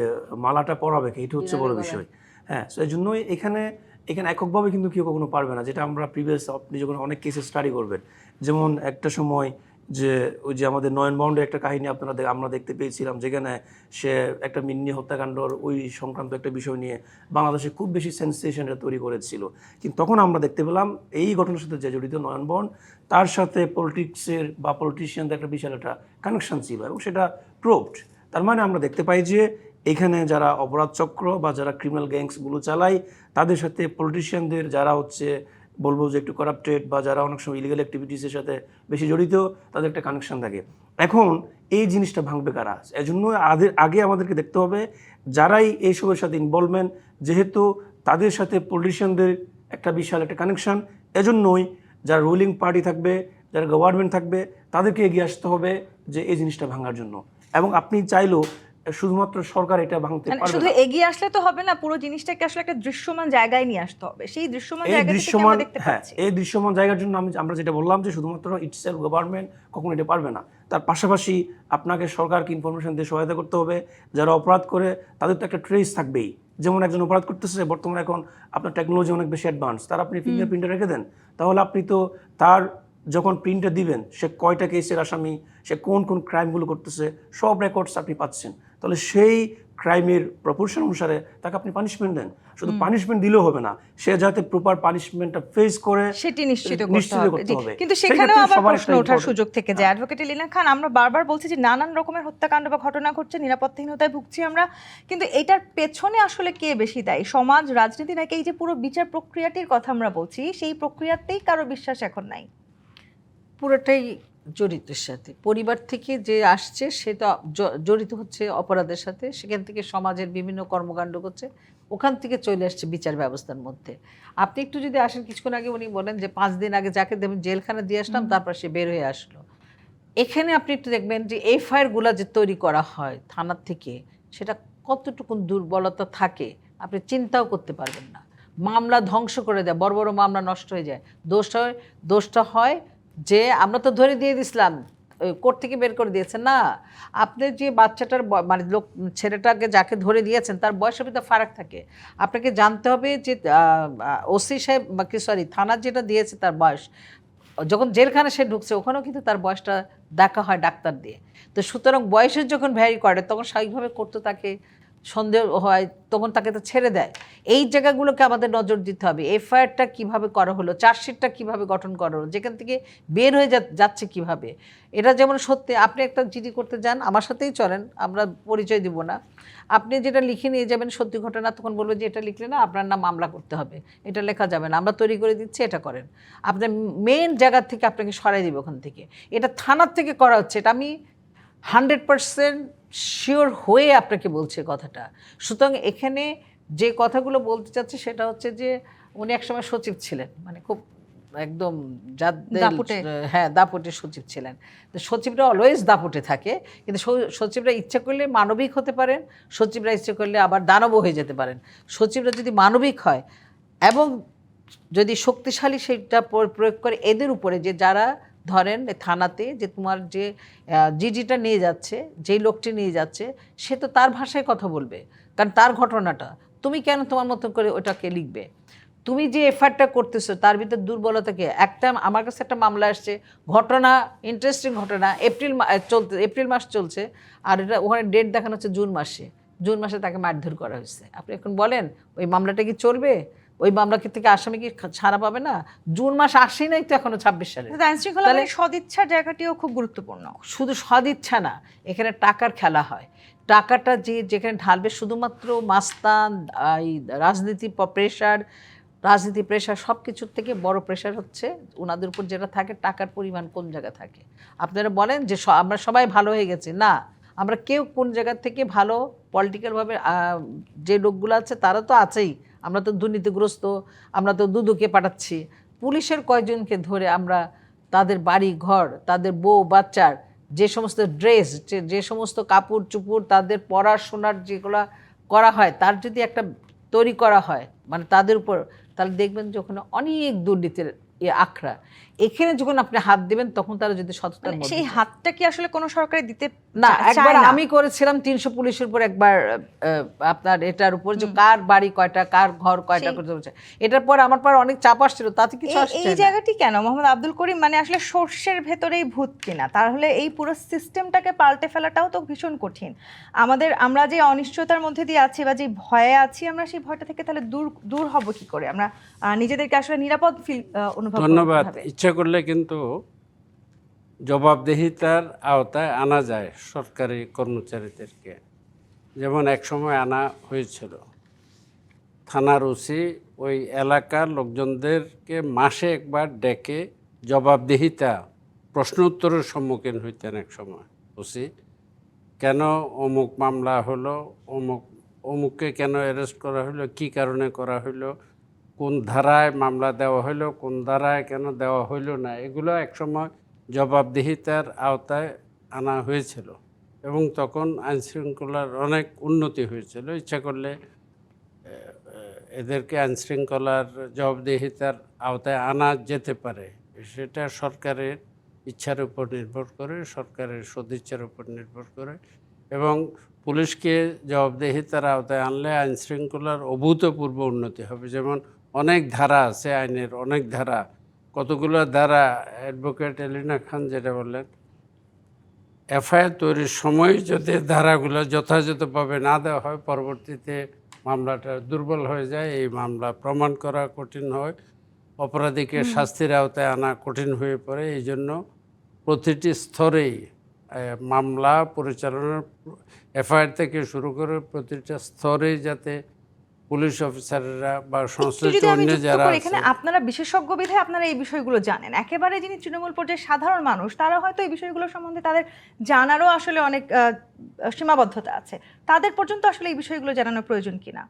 মালাটা পরাবে কে, এটা হচ্ছে বড় বিষয়। হ্যাঁ, সেই জন্যই এখানে এককভাবে কিন্তু কেউ কখনো পারবে না, যেটা আমরা আপনি যখন অনেক কেসে স্টাডি করবেন, যেমন একটা সময় যে ওই যে আমাদের নয়নবাউন্ডের একটা কাহিনী আমরা দেখতে পেয়েছিলাম, যেখানে সে একটা মিন্নি হত্যাকাণ্ডর ওই সংক্রান্ত একটা বিষয় নিয়ে বাংলাদেশে খুব বেশি সেন্সেশনটা তৈরি করেছিল। কিন্তু তখন আমরা দেখতে পেলাম এই ঘটনার সাথে যে জড়িত নয়নবাউন্ড, তার সাথে পলিটিক্সের বা পলিটিশিয়ানদের একটা বিশাল একটা কানেকশন ছিল, এবং সেটা প্রুভড। তার মানে আমরা দেখতে পাই যে এখানে যারা অপরাধ চক্র বা যারা ক্রিমিনাল গ্যাংসগুলো চালায় তাদের সাথে পলিটিশিয়ানদের যারা হচ্ছে বলবো যে একটু করাপ্টেড বা যারা অনেক সময় ইলিগাল অ্যাক্টিভিটিসের সাথে বেশি জড়িত, তাদের একটা কানেকশন থাকে। এখন এই জিনিসটা ভাঙবে কারা? এজন্য আগে আমাদেরকে দেখতে হবে যারাই এইসবের সাথে ইনভলভমেন্ট, যেহেতু তাদের সাথে পলিটিশিয়ানদের একটা বিশাল একটা কানেকশন, এজন্যই যারা রুলিং পার্টি থাকবে, যারা গভর্নমেন্ট থাকবে, তাদেরকে এগিয়ে আসতে হবে যে এই জিনিসটা ভাঙার জন্য। এবং আপনি চাইলেও শুধুমাত্র সরকার এটা ভাঙতে মানে পারবে শুধু না। এগিয়ে আসলে তো হবে না, পুরো জিনিসটাকে আসলে একটা দৃশ্যমান জায়গায় নিয়ে আসতে হবে। সেই দৃশ্যমান এই জায়গা থেকে দৃশ্যমান, আমরা দেখতে হ্যাঁ, পাচ্ছি। এই দৃশ্যমান জায়গার জন্য আমরা যেটা বললাম যে শুধুমাত্র ইটসেলফ গভর্নমেন্ট কখনো এটা পারবে না। তার পাশাপাশি আপনাকে সরকারকে ইনফরমেশন দিয়ে সহায়তা করতে হবে। যারা অপরাধ করে তাদের তো একটা ট্রেস থাকবেই। যেমন একজন অপরাধ করতেছে, বর্তমানে এখন আপনার টেকনোলজি অনেক বেশি অ্যাডভান্স, তার আপনি ফিঙ্গারপ্রিন্টে রেখে দেন, তাহলে আপনি তো তার যখন প্রিন্টটা দিবেন সে কয়টা কেসের আসামি, সে কোন কোন ক্রাইমগুলো করতেছে, সব রেকর্ডস আপনি পাচ্ছেন। তাহলে সেই ক্রাইমের প্রপোর্শন অনুসারে তাকে আপনি পানিশমেন্ট দেন। শুধু পানিশমেন্ট দিলেও হবে না, সে যাতে প্রপার পানিশমেন্টটা ফেস করে সেটি নিশ্চিত নিশ্চিত করতে করতে হবে। হবে। কিন্তু সেই সেখানেও ক্ষেত্রে আবার সবার প্রশ্ন একটা ওঠার important- সুযোগ থেকে যায়। অ্যাডভোকেট লিনা খান, আমরা বারবার বলছি যে নানান রকমের হত্যাকাণ্ড বা ঘটনা ঘটছে, নিরাপত্তাহীনতায় ভুগছি আমরা, কিন্তু এটার পেছনে আসলে কে বেশি দায়ী, সমাজ, রাজনীতি, নাকি এই যে পুরো বিচার প্রক্রিয়াটির কথা আমরা বলছি সেই প্রক্রিয়াতেই কারো বিশ্বাস এখন নাই? পুরোটাই জড়িতের সাথে। পরিবার থেকে যে আসছে সে তো জড়িত হচ্ছে অপরাধের সাথে, সেখান থেকে সমাজের বিভিন্ন কর্মকাণ্ড করছে, ওখান থেকে চলে আসছে বিচার ব্যবস্থার মধ্যে। আপনি একটু যদি আসেন, কিছুক্ষণ আগে উনি বলেন যে 5 দিন আগে যাকে দেবেন জেলখানা দিয়ে আসলাম, তারপর সে বের হয়ে আসলো। এখানে আপনি একটু দেখবেন যে এফআইআরগুলো যে তৈরি করা হয় থানার থেকে, সেটা কতটুকু দুর্বলতা থাকে আপনি চিন্তাও করতে পারবেন না। মামলা ধ্বংস করে দেয়, বড় বড় মামলা নষ্ট হয়ে যায়। দোষটা হয় যে আমরা তো ধরে দিয়ে দিছিলাম, কোর্ট থেকে বের করে দিয়েছেন না। আপনি যে বাচ্চাটার মানে ছেলেটাকে যাকে ধরে দিয়েছেন তার বয়সের ভিতরে ফারাক থাকে। আপনাকে জানতে হবে যে ওসি সাহেব বা কি সরি থানার যেটা দিয়েছে তার বয়স, যখন জেলখানে সে ঢুকছে ওখানেও কিন্তু তার বয়সটা দেখা হয় ডাক্তার দিয়ে। তো সুতরাং বয়সের যখন ভ্যারি করে তখন স্বাভাবিকভাবে করতে তাকে সন্দেহ হয়, তখন তাকে তো ছেড়ে দেয়। এই জায়গাগুলোকে আমাদের নজর দিতে হবে। এফআইআরটা কীভাবে করা হলো, চার্জশিটটা কীভাবে গঠন করা হলো, যেখান থেকে বের হয়ে যাচ্ছে কিভাবে। এটা যেমন সত্যি, আপনি একটা জিডি করতে যান, আমার সাথেই চলেন, আমরা পরিচয় দিব না, আপনি যেটা লিখে নিয়ে যাবেন সত্যি ঘটনা, তখন বলবো যে এটা লিখলে না আপনার নাম মামলা করতে হবে, এটা লেখা যাবে না, আমরা তৈরি করে দিচ্ছি, এটা করেন। আপনার মেন জায়গা থেকে আপনাকে সরাই দিব ওখান থেকে। এটা থানার থেকে করা হচ্ছে, এটা আমি 100% শিওর হয়ে আপনাকে বলছে কথাটা। সুতরাং এখানে যে কথাগুলো বলতে চাচ্ছি সেটা হচ্ছে যে উনি একসময় সচিব ছিলেন, মানে খুব একদম দাপুটে। হ্যাঁ দাপুটে সচিব ছিলেন। তো সচিবরা অলওয়েজ দাপুটে থাকে, কিন্তু সচিবরা ইচ্ছা করলে মানবিক হতে পারেন, সচিবরা ইচ্ছা করলে আবার দানবও হয়ে যেতে পারেন। সচিবরা যদি মানবিক হয় এবং যদি শক্তিশালী সেটা প্রয়োগ করে এদের উপরে, যে যারা ধরেন থানাতে যে তোমার যে জিজিটা নিয়ে যাচ্ছে, যেই লোকটি নিয়ে যাচ্ছে, সে তো তার ভাষায় কথা বলবে, কারণ তার ঘটনাটা, তুমি কেন তোমার মতো করে ওটাকে লিখবে? তুমি যে এফআইআরটা করতেছো তার ভিতরে দুর্বলতাকে, একটা আমার কাছে একটা মামলা আসছে, ঘটনা ইন্টারেস্টিং ঘটনা, এপ্রিল মাস চলছে, আর এটা ওখানে ডেট দেখানো হচ্ছে জুন মাসে তাকে মারধর করা হয়েছে। আপনি এখন বলেন ওই মামলাটা কি চলবে? ওই মামলা থেকে আসামি কি ছাড়া পাবে না? জুন মাস আসেই নাই তো এখনো 26 সালে। আইন শৃঙ্খলা মানে সদিচ্ছার জায়গাটিও খুব গুরুত্বপূর্ণ। শুধু সদিচ্ছা না, এখানে টাকার খেলা হয়। টাকাটা যেখানে ঢালবে শুধুমাত্র মাস্তান, এই রাজনীতি প্রেশার সব কিছুর থেকে বড় প্রেশার হচ্ছে ওনাদের উপর যেটা থাকে, টাকার পরিমাণ কোন জায়গা থাকে। আপনারা বলেন যে আমরা সবাই ভালো হয়ে গেছি, না, আমরা কেউ কোন জায়গা থেকে ভালো পলিটিক্যালভাবে যে লোকগুলো আছে তারা তো আছেই, আমরা তো দুর্নীতিগ্রস্ত, আমরা তো দুদুকে পাঠাচ্ছি। পুলিশের কয়জনকে ধরে আমরা তাদের বাড়ি ঘর, তাদের বউ বাচ্চার যে সমস্ত ড্রেস, যে সমস্ত কাপড় চুপড়, তাদের পড়াশোনার যেগুলো করা হয় তার যদি একটা তৈরি করা হয় মানে তাদের উপর, তাহলে দেখবেন যে ওখানে অনেক দুর্নীতির আখড়া। এখানে যখন আপনি হাত দিবেন তখন তারা যদি সততার মধ্যে, সেই হাতটা কি আসলে কোনো সরকারে দিতে না। একবার আমি করেছিলাম 300 পুলিশের উপর, একবার আপনার এটার উপর যে কার বাড়ি কয়টা, কার ঘর কয়টা করতে হচ্ছে, এটার পর আমার পর অনেক চাপ আসছিল, তাতে কিছু আসছে না। এই জায়গাটি কেন মোহাম্মদ আব্দুল করিম, মানে আসলে সর্ষের ভেতরেই ভূত কিনা? তাহলে এই পুরো সিস্টেমটাকে পাল্টে ফেলাটাও তো ভীষণ কঠিন। আমরা যে অনিশ্চয়তার মধ্যে দিয়ে আছি বা যে ভয়ে আছি, আমরা সেই ভয়টা থেকে তাহলে দূর হব কি করে? আমরা নিজেদেরকে আসলে নিরাপদ অনুভব করব। ধন্যবাদ। ইচ্ছা করলে কিন্তু জবাবদিহিতার আওতায় আনা যায় সরকারি কর্মচারীদেরকে। যেমন এক সময় আনা হয়েছিল, থানার ওসি ওই এলাকার লোকজনদেরকে মাসে একবার ডেকে জবাবদিহিতা প্রশ্ন উত্তরের সম্মুখীন হইতেন এক সময় ওসি। কেন অমুক মামলা হলো, অমুককে কেন অ্যারেস্ট করা হলো, কী কারণে করা হলো, কোন ধারায় মামলা দেওয়া হলো, কোন ধারায় কেন দেওয়া হইল না, এগুলো একসময় জবাবদিহিতার আওতায় আনা হয়েছিল এবং তখন আইনশৃঙ্খলার অনেক উন্নতি হয়েছিল। ইচ্ছা করলে এদেরকে আইনশৃঙ্খলার জবাবদিহিতার আওতায় আনা যেতে পারে। সেটা সরকারের ইচ্ছার উপর নির্ভর করে, সরকারের সদিচ্ছার উপর নির্ভর করে। এবং পুলিশকে জবাবদিহিতার আওতায় আনলে আইনশৃঙ্খলার অভূতপূর্ব উন্নতি হবে। যেমন অনেক ধারা আছে আইনের, অনেক ধারা, কতগুলো ধারা অ্যাডভোকেট এলিনা খান যেটা বললেন, এফআইআর তৈরির সময় যদি ধারাগুলো যথাযথভাবে না দেওয়া হয়, পরবর্তীতে মামলাটা দুর্বল হয়ে যায়, এই মামলা প্রমাণ করা কঠিন হয়, অপরাধীকে শাস্তির আওতায় আনা কঠিন হয়ে পড়ে। এই জন্য প্রতিটি স্তরেই মামলা পরিচালনার এফআইআর থেকে শুরু করে প্রতিটা স্তরেই যাতে পুলিশ অফিসাররা বা সংশ্লিষ্ট যদি আমি অন্য যুক্ত যারা করি আছে, এখানে, আপনারা বিশেষজ্ঞ বিধায় আপনারা এই বিষয়গুলো জানেন, একেবারে যিনি তৃণমূল পর্যায়ে সাধারণ মানুষ তারা হয়তো এই বিষয়গুলো সম্বন্ধে তাদের জানারও আসলে অনেক সীমাবদ্ধতা আছে, তাদের পর্যন্ত আসলে এই বিষয়গুলো জানানোর প্রয়োজন কিনা?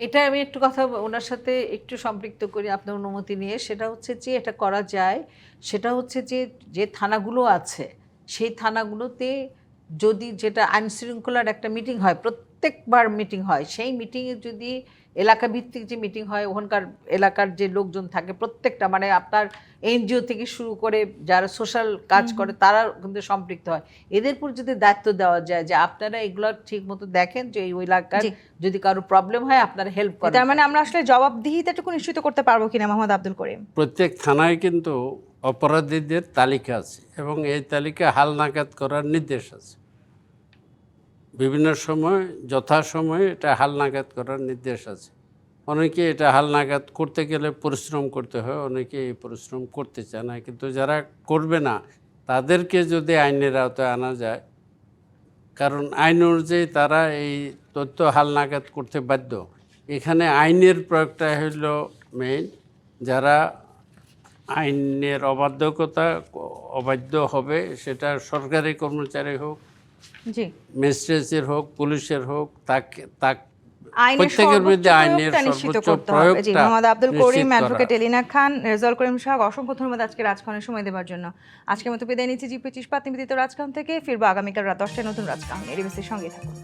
এটা আমি একটু কথা ওনার সাথে একটু সম্পৃক্ত করি আপনার অনুমতি নিয়ে। সেটা হচ্ছে যে এটা করা যায়, সেটা হচ্ছে যে যে থানাগুলো আছে সেই থানাগুলোতে যদি যেটা আইনশৃঙ্খলার একটা মিটিং হয়, প্রত্যেকবার মিটিং হয়, সেই মিটিংয়ে যদি এলাকা ভিত্তিক যে মিটিং হয়, ওখানকার এলাকার যে লোকজন থাকে প্রত্যেকটা, মানে আপনার এনজিও থেকে শুরু করে যারা সোশ্যাল কাজ করে তারা কিন্তু সম্পৃক্ত হয়, এদের উপর যদি দায়িত্ব দেওয়া যায় যে আপনারা এগুলো ঠিক মতো দেখেন যে এই এলাকার যদি কারো প্রবলেম হয় আপনারা হেল্প করেন। তার মানে আমরা আসলে জবাবদিহিতাটুকু নিশ্চিত করতে পারবো কিনা মোহাম্মদ আব্দুল করিম? প্রত্যেক থানায় কিন্তু অপরাধীদের তালিকা আছে এবং এই তালিকা হালনাগাদ করার নির্দেশ আছে। বিভিন্ন সময় যথাসময়ে এটা হালনাগাদ করার নির্দেশ আছে। অনেকে এটা হালনাগাদ করতে গেলে পরিশ্রম করতে হয়, অনেকে এই পরিশ্রম করতে চায় না, কিন্তু যারা করবে না তাদেরকে যদি আইনের আওতায় আনা যায়, কারণ আইন অনুযায়ী তারা এই তথ্য হালনাগাদ করতে বাধ্য। এখানে আইনের প্রয়োগটা হইল মেইন। যারা আইনের অবাধ্য হবে, সেটা সরকারি কর্মচারী হোক, জি, ম্যাজিস্ট্রেটের হোক, পুলিশের হোক, তাকে আইনের প্রত্যেকের বিরুদ্ধে আইনের সর্বোচ্চ নিশ্চিত সর্বোচ্চ করতে হবে। জি, প্রয়োগটা মোহাম্মদ আব্দুল করিম, নিশ্চিত করা। অ্যাডভোকেট এলিনা খান, রেজাউল করিম সাহেব, অসংখ্য ধন্যবাদ আজকে রাজকাহনের সময় দেওয়ার জন্য। আজকের মতো বিদায় নিচ্ছি জি25 নিবেদিত রাজকাহন থেকে। ফিরবো আগামীকাল রাত 10টায় নতুন রাজকাহন। এডিবিসির সঙ্গে থাকুন।